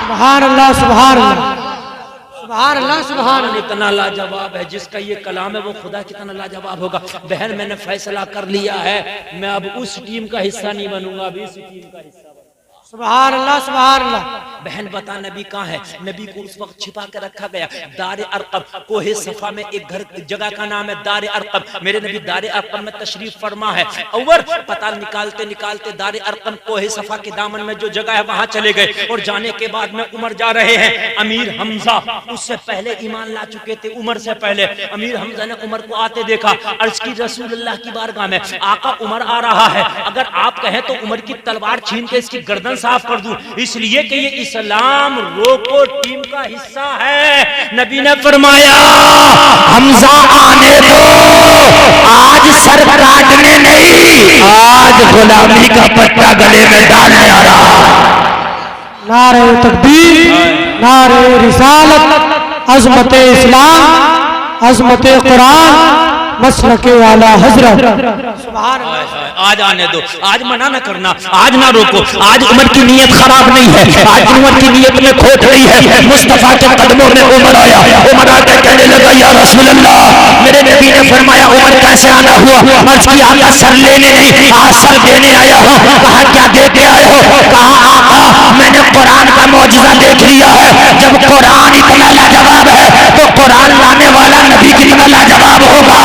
सुभान अल्लाह सुभान अल्लाह सुभान अल्लाह सुभान अल्लाह। इतना लाजवाब है, जिसका ये कलाम है वो खुदा कितना लाजवाब होगा। बहन, मैंने फैसला कर लिया है, मैं अब उस टीम का हिस्सा नहीं बनूंगा, अब इस टीम का हिस्सा। सुभान अल्लाह सुभान अल्लाह। बहन बता नबी कहाँ है? नबी को उस वक्त छिपा के रखा गया दारे अरकम, कोहे सफा में एक घर जगह का नाम है दारे अरकम। मेरे नबी दारे अरकम में तशरीफ फरमा है। और पता निकालते निकालते दारे अरकम कोहे सफा के दामन में जो जगह है वहां चले गए। और जाने के बाद में उमर जा रहे हैं। अमीर हमजा उससे पहले ईमान ला चुके थे, उमर से पहले। अमीर हमजा ने उमर को आते देखा, अर्ज की रसूलुल्लाह की बारगाह में, आका उमर आ रहा है, अगर आप कहें तो उमर की तलवार छीन के इसकी गर्दन साफ कर दूं, इसलिए कि ये इस्लाम रोको टीम का हिस्सा है। नबी ने फरमाया हमजा आने दो, आज सर काटने नहीं, आज गुलामी का पट्टा गले में डालने आ रहा। नारे तकबीर, नारे रिसालत, अज़मत इस्लाम, अज़मत कुरान, मसलके आला हजरत। सुभान अल्लाह। आज आने दो, आज मना न करना, आज ना रोको। आज उमर की नीयत खराब नहीं है, आज उमर की नीयत में खोट नहीं है। मुस्तफा के कदमों में उमर आया, उमर आकर कहने लगा या रसूल अल्लाह, मेरे नबी ने फरमाया उमर कैसे आना हुआ? अर्ज की आका सर लेने नहीं, आज सर देने आया हूँ। कहा क्या देते आए हो? कहा आका मैंने कुरान का मौजज़ा देख लिया है। जब कुरान इतना लाजवाब है तो कुरान लाने वाला नबी कितना लाजवाब होगा।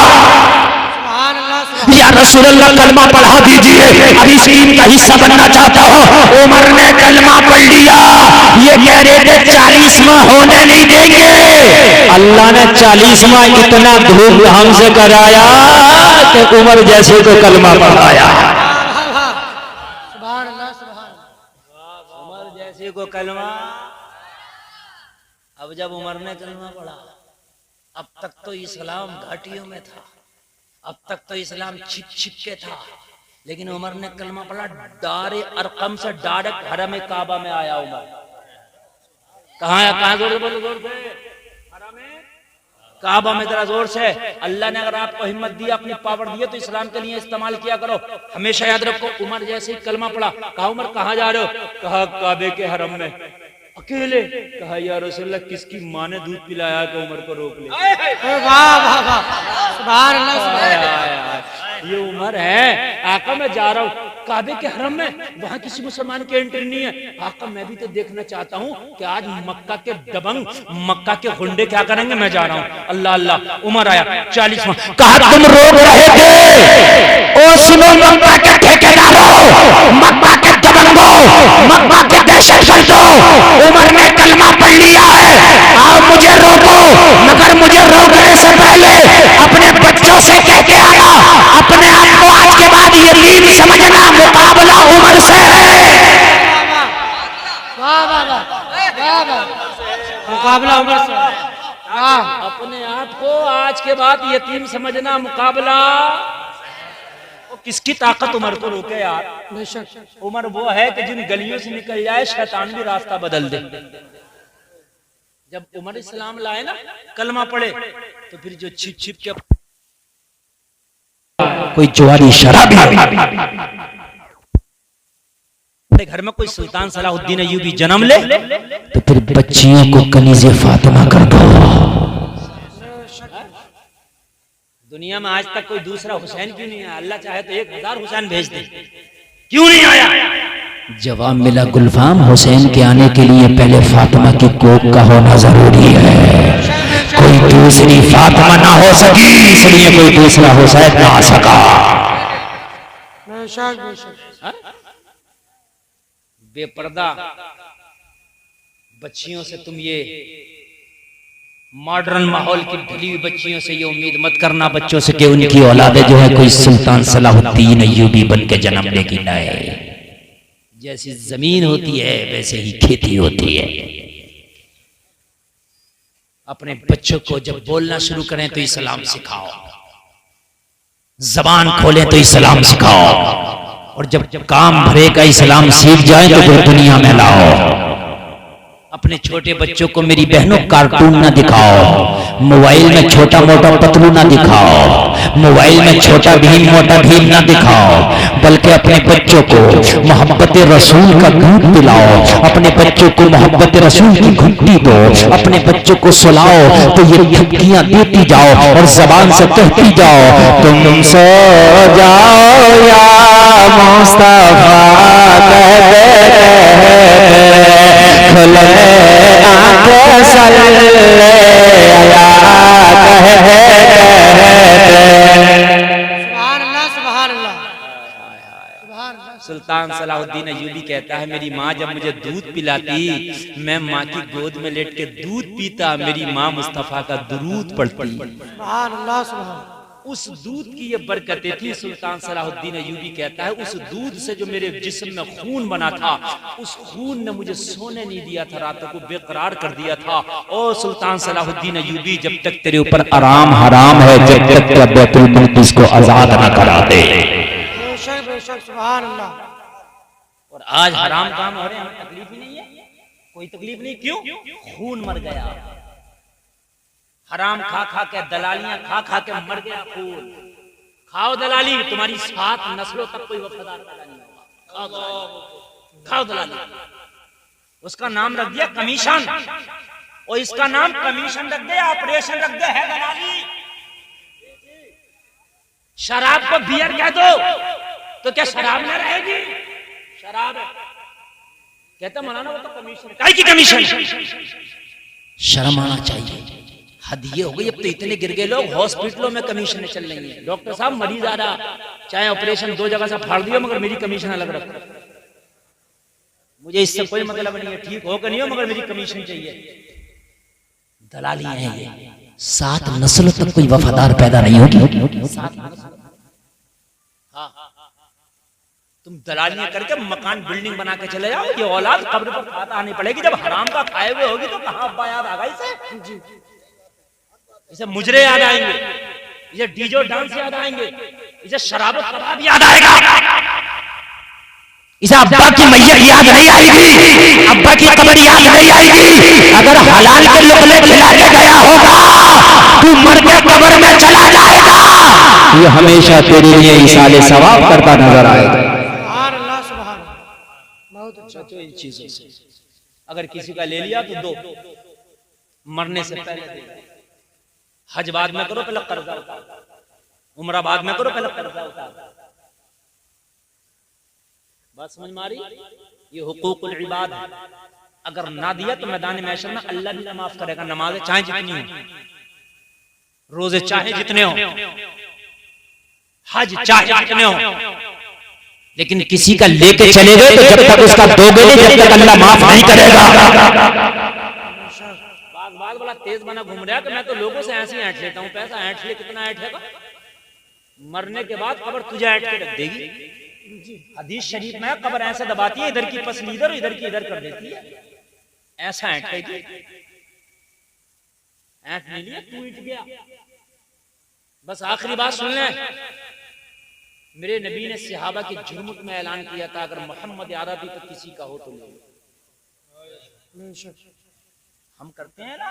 या रसूल अल्लाह कलमा पढ़ा दीजिए, अभी इस टीम का हिस्सा बनना चाहता हूँ। उमर ने कलमा पढ़ लिया। ये कह रहे थे 40वां होने नहीं देंगे। अल्लाह ने 40वां इतना धूमधाम से कराया कि उमर जैसे को कलमा पढ़ाया। सुभान अल्लाह सुभान अल्लाह। उमर जैसे को कलमा। अब जब उमर ने कलमा पढ़ा, अब तक तो इस्लाम घाटियों में था, अब तक तो इस्लाम छिप छिप के था, लेकिन उमर ने कलमा पढ़ा, दारे अरकम से डायरेक्ट हरम काबा में आया। उमर कहाँ जोर से बोलो, जोर से काबा में, जरा जोर से। अल्लाह ने अगर आपको हिम्मत दी, अपनी पावर दी है तो इस्लाम के लिए इस्तेमाल किया करो। हमेशा याद रखो, उमर जैसे ही कलमा पढ़ा, कहा उमर कहाँ जा रहे हो? कहा काबे के हरम में। अकेले? कहा या रसूलल्लाह किसकी माँ ने दूध पिलाया कि उमर को रोक ले? वाह वाह वाह। सुभान अल्लाह सुभान अल्लाह। ये उमर है। आका मैं जा रहा हूँ काबे के हरम में, वहां किसी मुसलमान की एंट्री नहीं है। आका मैं भी तो देखना चाहता हूँ कि आज मक्का के दबंग, मक्का के गुंडे क्या करेंगे, मैं जा रहा हूँ। अल्लाह अल्लाह। उमर आया 40वां। कहा तुम रोक रहे थे, ओ सुनो मक्का के ठेकेदारों, मक्का के दबंगों, मक्का के दहशतगर्दों, उमर ने कलमा पढ़ लिया है, आओ मुझे रोको। मगर मुझे रोकने से पहले अपने बच्चों से कह के आना, अपने आप को आज के बाद यतीम समझना, मुकाबला उमर से है। वाह वाह वाह वाह। मुकाबला उमर से। अपने आप को आज के बाद यतीम समझना, मुकाबला किसकी ताकत उमर को रोके यार? बेशक। उमर वो है कि जिन गलियों से निकल जाए शैतान भी रास्ता बदल दे। जब उमर इस्लाम लाए ना, कलमा पढ़े, तो फिर जो छिप छिप के कोई जुआरी शराबी घर में कोई सुल्तान सलाहुद्दीन अय्यूबी जन्म ले तो फिर बच्चियों को कनीज़े फातिमा कर दो। दुनिया में आज तक कोई दूसरा हुसैन क्यों नहीं आया? अल्लाह चाहे तो 1000 हुसैन भेज दे, क्यों नहीं आया? जवाब मिला, गुलफाम हुसैन के आने के लिए पहले फातिमा की कोख का होना जरूरी है। कोई दूसरी फातिमा ना हो सकी, इसलिए कोई दूसरा हुसैन ना आ सका। बेपर्दा बच्चियों से तुम ये मॉडर्न माहौल की ढली हुई बच्चियों से ये उम्मीद मत करना बच्चों से कि उनकी औलादे जो है कोई सुल्तान सलाहुद्दीन अय्यूबी बन के जन्म लेगी। नहीं, जैसी जमीन होती है वैसे ही खेती होती है। अपने बच्चों को जब बोलना शुरू करें तो इस्लाम सिखाओ, जबान खोलें तो इस्लाम सिखाओ, और जब काम भरे का इस्लाम सीख जाए तो फिर दुनिया में लाओ। अपने छोटे बच्चों को मेरी बहनों कार्टून ना दिखाओ, मोबाइल में छोटा मोटा पतलू ना दिखाओ, मोबाइल में छोटा भीम मोटा भीम ना दिखाओ, बल्कि अपने बच्चों को मोहब्बत रसूल का दूध पिलाओ, अपने बच्चों को मोहब्बत रसूल की घुट्टी दो, अपने बच्चों को सुलाओ तो ये धमकियां देती जाओ और जबान से कहती जाओ, तुम सो जाओ या मुस्तफा सुल्तान सलाहुद्दीन अय्यूबी कहता है, मेरी माँ जब मुझे दूध पिलाती मैं माँ की गोद में लेट के दूध पीता, मेरी माँ मुस्तफा का दुरूद पढ़ती। उस दूध की ये बरकतें थी। सुल्तान सलाहुद्दीन अय्यूबी कहता है, उस दूध से जो मेरे जिस्म में खून बना था, उस खून ने मुझे सोने नहीं दिया था, रातों को बेकरार कर दिया था। और सुल्तान सलाहुद्दीन अय्यूबी, जब तक तेरे ऊपर आराम हराम है, जब तक बैतुल मुक़द्दिस को आजाद न करा दे। और आज हराम काम हो रहे हैं, हमें तकलीफ ही नहीं है, कोई तकलीफ नहीं। क्यों? खून मर गया। हराम खा खा के, दलालियां खा खा के मर गया खून। खाओ दलाली, तुम्हारी 7 नस्लों तक कोई वफादार पैदा नहीं होगा। खाओ दलाली। उसका नाम रख दिया कमीशन, और इसका नाम कमीशन रख दिया, ऑपरेशन रख दिया है दलाली। शराब को बियर कह दो तो क्या शराब न रहेगी? शराब कहता मनाना, वो तो कमीशन। काय की कमीशन? शर्म आना चाहिए। हद ये हो गई, अब तो इतने गिर गए लोग, हॉस्पिटलों में कमीशन चल रही है। डॉक्टर साहब मरीज आ रहा, चाहे ऑपरेशन 2 जगह से फाड़ दिया, मगर मेरी कमीशन अलग रखो। मुझे इससे कोई मतलब नहीं है, ठीक हो कि नहीं हो, मगर मेरी कमीशन चाहिए। दलाली है ये। 7 नस्लों तक कोई वफादार पैदा नहीं होगी। तुम दलालियां करके मकान बिल्डिंग बना के चले जाओ, ये औलाद कब्र पर खाता आनी पड़ेगी। जब हराम का खाए हुए होगी तो कहाँ अब्बा याद आ गई इसे मुजरे याद आएंगे, इसे डीजो डांस याद आएंगे, इसे शराब कबाब याद आएगा, इसे अब्बा की मैयत याद नहीं आएगी, अब्बा की कब्र याद नहीं आएगी। अगर हलाल के लुकमे खिला के गया होगा, तू मर के कब्र में चला जाएगा। ये हमेशा तेरे लिए इसाले सवाब करता नजर आएगा। बहुत अच्छा। तो इन चीजों से अगर किसी का ले लिया तो दो, मरने से पहले दे। हज बाद में करो, पहले कर्जा उतारो। उम्रा बाद में करो, पहले कर्जा उतारो। बात समझ में आ रही? ये हुकूकुल इबाद है। अगर ना दिया तो मैदान महशर में अल्लाह भी माफ करेगा। नमाजें चाहे जितनी हो, रोजे चाहे जितने हो, हज चाहे जितने हो, लेकिन किसी का लेके चले गए तो जब तक उसका दोगे नहीं, जब तक अल्लाह माफ नहीं करेगा। बाग बड़ा तेज बना घूम रहा है कि मैं तो लोगों से ऐसे ही ऐंठ लेता हूँ, पैसा ऐंठ ले, कितना ऐंठेगा? मरने के बाद कब्र तुझे ऐंठ के रख देगी। हदीस शरीफ में कब्र ऐसे दबाती है, इधर की पसली इधर, इधर की इधर कर देती है, ऐसा ऐंठेगी। ऐंठ नहीं लिया, तू ईट गया। बस आखिरी बात सुन ले, मेरे नबी ने सहाबा के जुर्मत में ऐलान किया था, अगर मोहम्मद अरबी तो किसी का हो तो ले। हम करते हैं ना,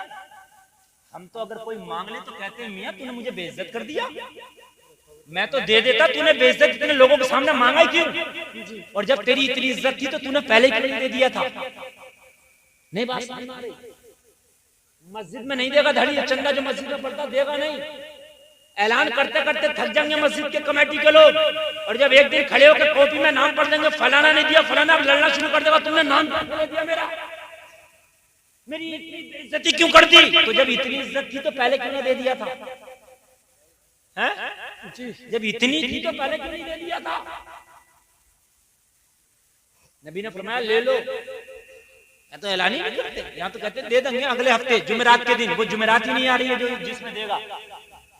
हम तो अगर कोई मांग ले तो कहते हैं मियां तूने मुझे बेइज्जत कर दिया, मैं तो दे देता, तूने बेइज्जत इतने लोगों के सामने मांगा ही क्यों? और जब तेरी इतनी इज्जत थी तो तूने पहले क्यों नहीं दे दिया था? नहीं बात समझ में आ रही? मस्जिद में नहीं देगा धड़ी, चंदा जो मस्जिद में पड़ता देगा नहीं। ऐलान करते करते थक जाएंगे मस्जिद के कमेटी के लोग, और जब एक दिन खड़े होकर कॉपी में नाम पढ़ देंगे, फलाना नहीं दिया, फलाना लड़ना शुरू कर देगा, तुमने नाम क्यों दिया मेरा, मेरी इतनी बेइज्जती क्यों कर दी? तो जब इतनी इज्जत थी तो पहले क्यों नहीं दे दिया था? जब इतनी थी तो पहले क्यों नहीं दे दिया था? नबी ने फरमाया ले लो। तो ऐलान ही नहीं करते, यहाँ तो कहते दे देंगे अगले हफ्ते जुमेरात के दिन। वो जुमेरात ही नहीं आ रही है जो जिसमें देगा,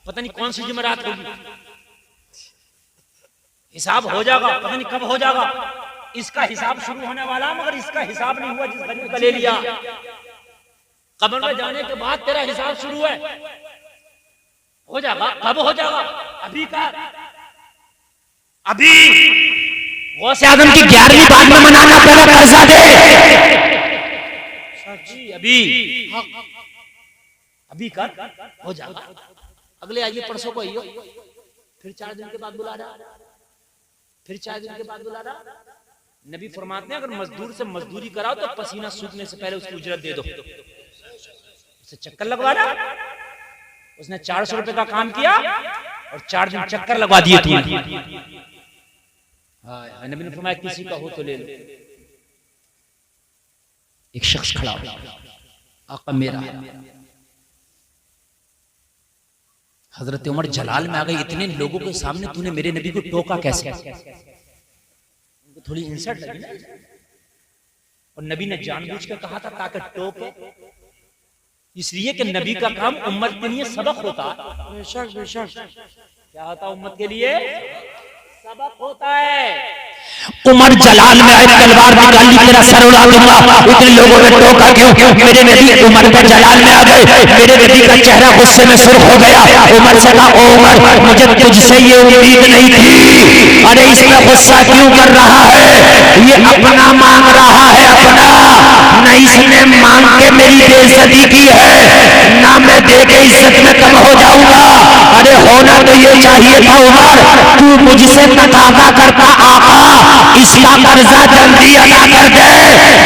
पता नहीं कौन सी जुमेरात होगी। हिसाब हो जाएगा, पता नहीं कब हो जाएगा। इसका हिसाब शुरू होने वाला, मगर इसका हिसाब नहीं हुआ जिस गरीब का ले लिया। कब्र में जाने के बाद तेरा हिसाब शुरू है, हो जाएगा। कब हो जाएगा? अभी का, अभी गौसे आजम की 11वीं बात में मनाना पहला कर्जा दे। अभी अभी कर, हो जाएगा। अगले आइए, परसों को आइयो, फिर 4 दिन के बाद बुला रहा, फिर 4 दिन के बाद बुला रहा। नबी फरमाते हैं अगर मजदूर से मजदूरी कराओ तो पसीना सूखने से पहले उसकी उजरत दे दो। उसे चक्कर लगवा रहा, उसने 400 रुपए का काम किया और 4 दिन चक्कर लगवा दिए तुमने। नबी ने फरमाया किसी का हो तो ले लो। एक शख्स खड़ा हो, आका मेरा। हजरत उमर जलाल में आ गए, इतने लोगों के सामने तूने मेरे नबी को टोका कैसे? थोड़ी इंसल्ट लगी ना। और नबी ने जानबूझ के कहा था ताकि टोके, इसलिए कि नबी का काम उम्मत के लिए सबक होता। बेशक बेशक। क्या होता उम्मत के लिए? सबक होता है। उमर जलाल में आए, तलवार निकाली, तेरा सर उड़ा दूंगा। इतने लोगों ने टोका क्यों? मेरे नबी उमर के जलाल में आ गए। मेरे नबी का चेहरा गुस्से में सुर्ख हो गया। उमर से कहा, ओ उमर, मुझे तुझसे ये उम्मीद नहीं थी। अरे इसमें गुस्सा क्यों कर रहा है? ये अपना मांग रहा है, अपना। न इसने मांग के मेरी बेइज्जती की है, ना मैं दे के इज्जत में कम हो जाऊंगा। अरे होना तो ये चाहिए था उमर, तू मुझसे तकादा करता, आका इसका कर्जा जल्दी अदा कर दे।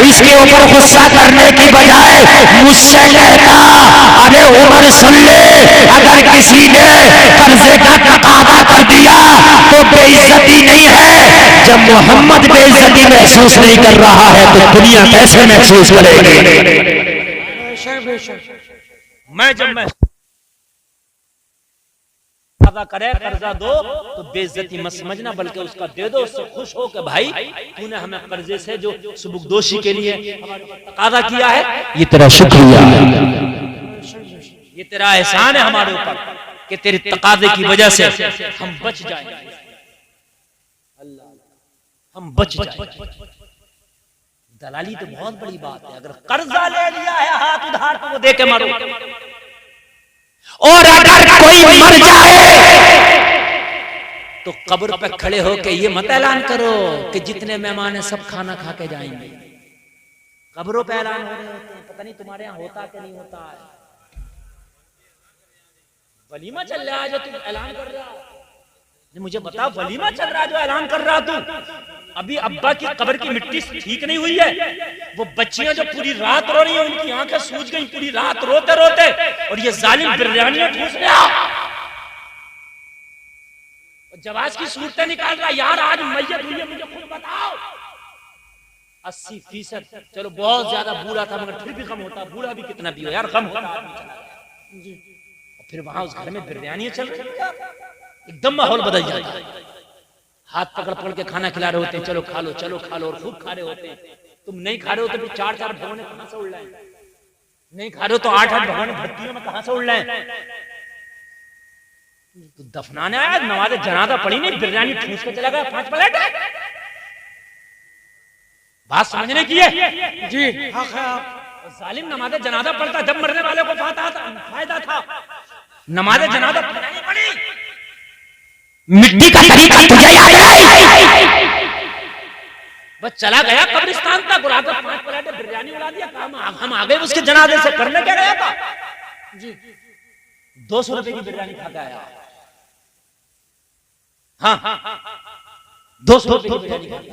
इसके ऊपर गुस्सा करने की बजाय मुझसे कहता, अरे उमर सुन ले, अगर किसी ने कर्जे का तकादा कर दिया तो बेइज्जती नहीं है। जब मोहम्मद बेइज्जती महसूस नहीं कर रहा है तो दुनिया कैसे महसूस करेगी? बेशक बेशक। मैं करे कर्जा दो तो बेइज्जती मत समझना, बल्कि उसका दे दो, उससे खुश हो कि भाई तूने हमें कर्जे से जो सुबुकदोशी के लिए तकादा किया है, ये तेरा शुक्रिया, ये तेरा एहसान है हमारे ऊपर कि तेरे तकादे की वजह से हम बच जाएंगे। अल्लाह, हम बच जाएंगे। दलाली तो बहुत बड़ी बात है। अगर कर्जा ले लिया है हाथ उधार तो वो दे के मारो। और अगर कोई मर जाए तो कब्र पे खड़े होके ये मत ऐलान करो कि जितने मेहमान हैं सब खाना खा के जाएंगे। कब्रों पे ऐलान हो रहे होते हैं, पता नहीं तुम्हारे यहाँ होता कि नहीं होता है। वलीमा चल रहा है जो तुम ऐलान कर रहा है, मुझे बताओ, वलीमा चल रहा है जो ऐलान कर रहा तू। अभी अब्बा की कब्र की मिट्टी ठीक नहीं हुई है, वो बच्चियां जो पूरी रात रो रही हैं, उनकी आंखें सूज गई पूरी रात रोते रोते, और ये जालिम बिरयानियां ठूस गया, जवाज की सूरतें निकाल रहा। यार आज मैयत हुई है, मुझे खुद बताओ। 80%, चलो बहुत ज्यादा बूढ़ा था मगर फिर भी कम होता, बूढ़ा भी कितना भी हो यार कम होता। फिर वहां उस घर में बिरयानी चल रही, एकदम माहौल बदल जाता है। हाथ पकड़ पकड़ के खाना खिला रहे होते हैं, चलो खा लो, चलो खा लो, और खूब खा रहे होते हैं। तुम नहीं खा रहे हो तो फिर 4-4 भगवान कहां से उड़ रहे हैं? नहीं खा रहे हो तो 8-8 भगवान भट्टियों में कहां से उड़ रहे हैं? तो दफनाने आया, नमाज़े जनाजा पड़ी नहीं, बिरयानी ठूस के चला गया 5 प्लेट। बात समझने की है जी। जालिम नमाज़े जनाजा पढ़ता जब मरने वाले को फायदा था, नमाज़े जनाजा पढ़नी पड़ी। मिट्टी का तरीका तुझे याद है? बस चला गया कब्रिस्तान तक, और आकर 5 प्लेट बिरयानी उड़ा दिया, काम हम आ गए उसके जनाजे से। करने क्या गया था जी? 200 रुपए की बिरयानी खा के आया। हाँ, 200 रुपए की बिरयानी खाई।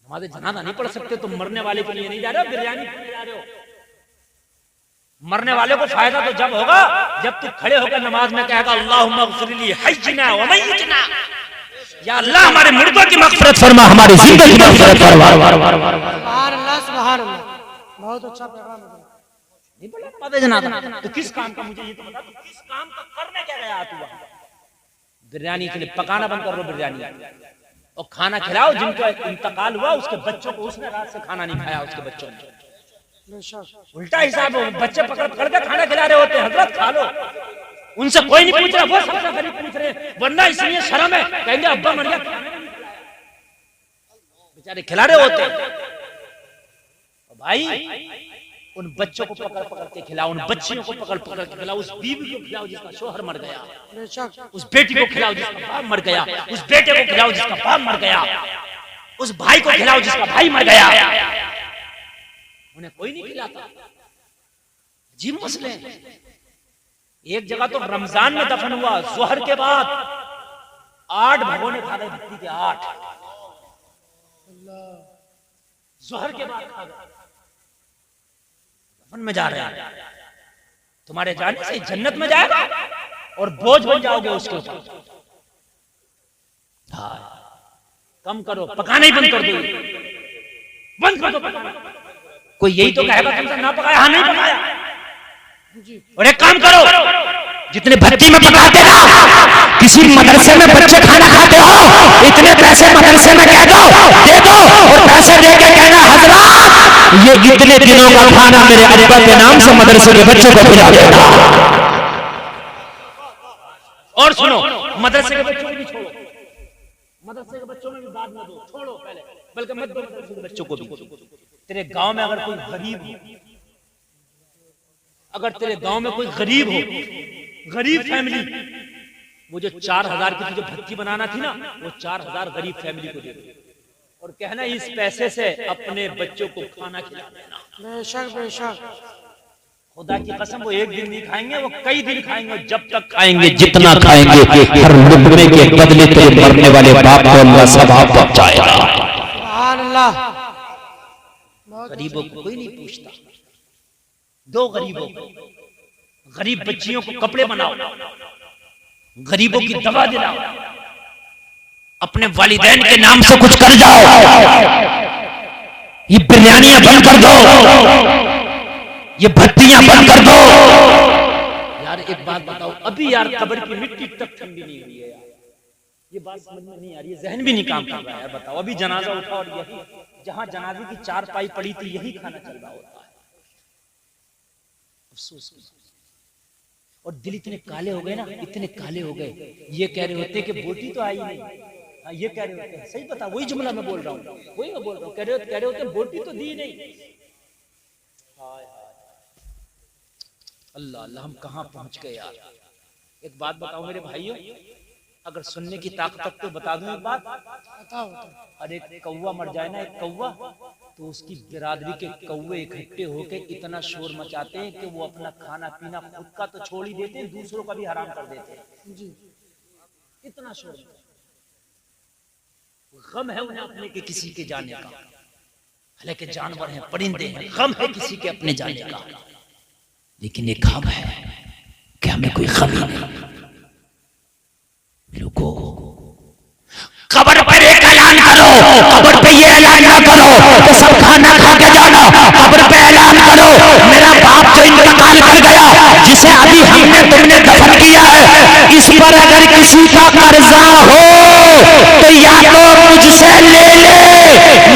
नमाज़े जनाजा नहीं पढ़ सकते, तुम मरने वाले के लिए नहीं जा रहे हो, बिरयानी खाने जा रहे हो। मरने वाले को फायदा तो जब होगा जब तू खड़े होकर नमाज में कहेगा अल्लाहुम्मा ग़फ़िरली हय्यिना व मय्यितना, या अल्लाह हमारे मुर्दों की मग़फ़िरत फरमा, हमारी जिंदगी की मग़फ़िरत फरमा। सुभान अल्लाह, सुभान अल्लाह। बहुत अच्छा पैगाम है। नहीं बोला नमाज़े जनाजा तो किस काम का, मुझे ये तो बता, तू किस काम का करने क्या गया तू वहां? बिरयानी के लिए पकाना बंद कर लो बिरयानी, और खाना खिलाओ। जिनका इंतकाल हुआ उसके बच्चों को, उसने रात से खाना नहीं खाया, उसके बच्चों ने। उल्टा हिसाब है, बच्चे पकड़ पकड़ के खाना खिला रहे होते हैं, हजरत खा लो। उनसे कोई नहीं पूछ रहा, वो सबसे गरीब पूछ रहे हैं, वरना इसलिए शर्म है, कहेंगे अब्बा मर गया, बेचारे खिला रहे होते हैं। भाई उन बच्चों को पकड़ पकड़ के खिलाओ, उन बच्चियों को पकड़ पकड़ के खिलाओ, उस बीवी को खिलाओ जिसका शोहर मर गया, उस बेटी को खिलाओ जिसका बाप मर गया, उस बेटे को खिलाओ जिसका बाप मर गया, उस भाई को खिलाओ जिसका भाई मर गया। उन्हें कोई नहीं खिलाता। अजीब मसले। एक जगह तो रमजान में दफन हुआ, जोहर के बाद 8 भगोने खा गए, भक्ति के 8 जोहर के बाद खा गए। दफन में जा रहे हैं, तुम्हारे जाने से जन्नत में जाएगा और बोझ बन जाओगे उसके ऊपर। कम करो, पकाना ही बंद कर दो, बंद कर दो पकाना। कोई यही तो कहेगा तुमसे ना पकाया, हाँ नहीं पकाया। और एक काम करो, जितने भट्टी में पकाते ना, किसी मदरसे में बच्चे खाना खाते हो, इतने पैसे मदरसे में कह दो, दे दो, और पैसे दे के कहना हजरात ये इतने दिनों का खाना मेरे अब्बा के नाम से मदरसे के बच्चों को खिला देना। और सुनो, मदरसे के बच्चों को भी छोड़ो, मदरसे के बच्चों में भी बाद में दो, छोड़ो पहले, बल्कि मत दो मदरसे के बच्चों को भी। तेरे गांव में अगर कोई गरीब हो, अगर तेरे गांव में कोई गरीब हो, गरीब फैमिली, वो जो 4000 की तुझे भत्ती बनाना थी ना, वो 4000 गरीब फैमिली को दे दे, और कहना इस पैसे से अपने बच्चों को खाना खिला देना। बेशक बेशक, खुदा की कसम वो एक दिन नहीं खाएंगे, वो कई दिन खाएंगे, जब तक खाएंगे जितना खाएंगे हर लुकमे के बदले तेरे मरने वाले बाप को अल्लाह सवाब पहुंचाएगा। सुभान अल्लाह। गरीबों को कोई नहीं पूछता। दो गरीबों को, गरीब बच्चियों को कपड़े बनाओ, गरीबों की दवा दिलाओ, अपने वालिदैन के नाम से कुछ कर जाओ। ये बिरयानियां बंद कर दो, ये भट्टियां बंद कर दो। यार एक बात बताओ, अभी यार कब्र की मिट्टी तक ठंडी नहीं हुई है यार, ये बात समझ में नहीं आ रही है, जहन भी नहीं काम कर रहा है। बताओ, अभी जनाजा उठा और यही जहां जनाजे की 4 पाई पड़ी थी, यही खाना चल रहा होता है। अफसोस। और दिल इतने काले हो गए ना, इतने काले हो गए, ये कह रहे होते कि बोटी तो आई नहीं। हाँ, ये कह रहे होते हैं, सही पता, वही जुमला मैं बोल रहा हूँ, वही मैं बोल रहा हूँ, कह रहे होते बोटी तो दी नहीं। अल्लाह अल्लाह, हम कहाँ पहुंच गए यार। एक बात बताओ मेरे भाइयों, अगर सुनने की ताकत तो बता दूं एक बात। अरे एक कौवा मर जाए ना, एक कौवा, तो उसकी बिरादरी के कौवे इकट्ठे होके इतना शोर मचाते हैं कि वो अपना खाना पीना खुद का तो छोड़ ही देते हैं, दूसरों का भी हराम कर देते हैं जी। इतना शोर, गम है उन्हें अपने के किसी के जाने का, हालांकि जानवर हैं, परिंदे हैं, गम है किसी के अपने जाने का, लेकिन एक गम है कि हमें कोई गम ही नहीं। रुको, कब्र पर एक ऐलान करो, कब्र पे ये ऐलान ना करो कि सब खाना खा के जाना, कब्र पे ऐलान करो मेरा बाप जो इंतकाल कर गया, जिसे अभी हमने तुमने दफन किया है, इस पर अगर किसी का कर्जा हो तो या तो मुझसे ले ले,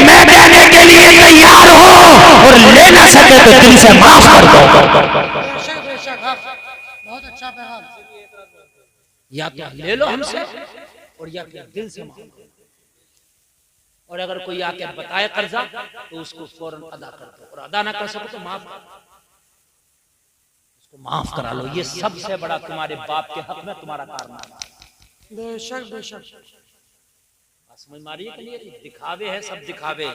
मैं देने के लिए तैयार हूं, और ले ना सके तो दिल से माफ कर दो। बेशक बेशक, बहुत अच्छा पैगाम। या तो ले लो हमसे, और या फिर दिल से माफ करो। और अगर कोई आके बताए कर्जा तो उसको फौरन अदा कर दो, और अदा ना कर सको तो माफ कर दो, उसको माफ करा लो। ये सबसे बड़ा तुम्हारे बाप के हक में तुम्हारा कारनामा है। बेशक बेशक, समझ मारिए के लिए दिखावे है, सब दिखावे।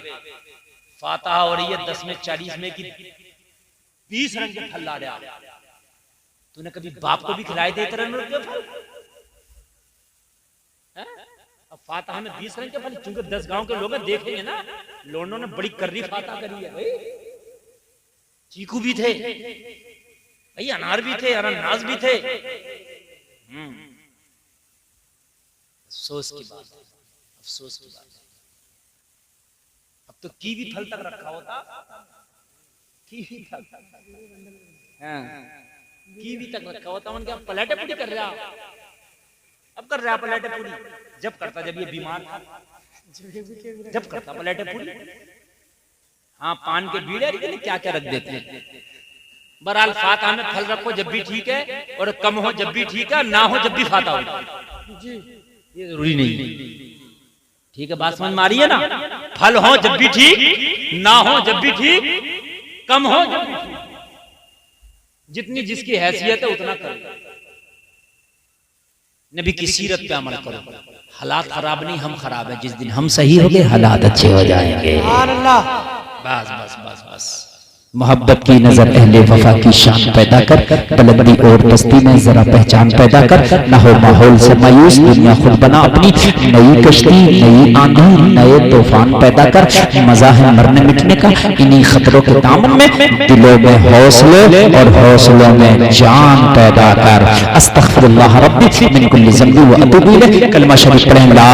फातिहा हो रही है 10 में 40 में की 20 रंग के फल ला रहा। तूने कभी बाप को भी खिलाए दे तरह फातह में 20 रंग के फल, चूंकि 10 गांव के लोग देखेंगे ना, लोगों ने बड़ी कर्री फातह करी है भाई। चीकू भी थे भाई, अनार भी थे, अनानास भी थे। अफसोस की बात है, अफसोस की बात है। अब तो कीवी फल तक रखा होता, कीवी तक, हाँ, कीवी तक रखा होता। मन क्या पलेटे पूरी कर रहा, अब कर रहा पलेटे पूरी। जब करता जब ये बीमार था, जब करता पलेटे पूरी। हाँ, पान के बीड़े के लिए क्या क्या रख देते हैं। बहरहाल फातह में फल रखो जब भी ठीक है, और कम हो जब भी ठीक है, ना हो जब भी फातह हो, ये जरूरी नहीं। ठीक है, बात समझ में आ रही है ना। फल हो जब भी ठीक, ना हो जब भी ठीक, कम हो जब भी ठीक, जितनी जिसकी हैसियत है उतना करो। नबी की सीरत पे अमल करो। हालात खराब नहीं, हम खराब है। जिस दिन हम सही हो गए, हालात अच्छे हो जाएंगे। बस बस बस बस। मोहब्बत की नजर अहले वफा की शान पैदा कर, बुलंदी और पस्ती में जरा पहचान पैदा कर। ना हो माहौल से मायूस, दुनिया खुद बना अपनी नई कश्ती, नई आंधी, नए तूफान पैदा कर। मजा है मरने मिटने का, इन्हीं खतरों के दामन में दिलों में हौसले और हौसलों में जान पैदा कर। अस्तगफिरुल्लाह रब्बी मिन कुल्ली ज़ंबी व अतूबु इलैह। कलमा शरीफ पढ़ें, ला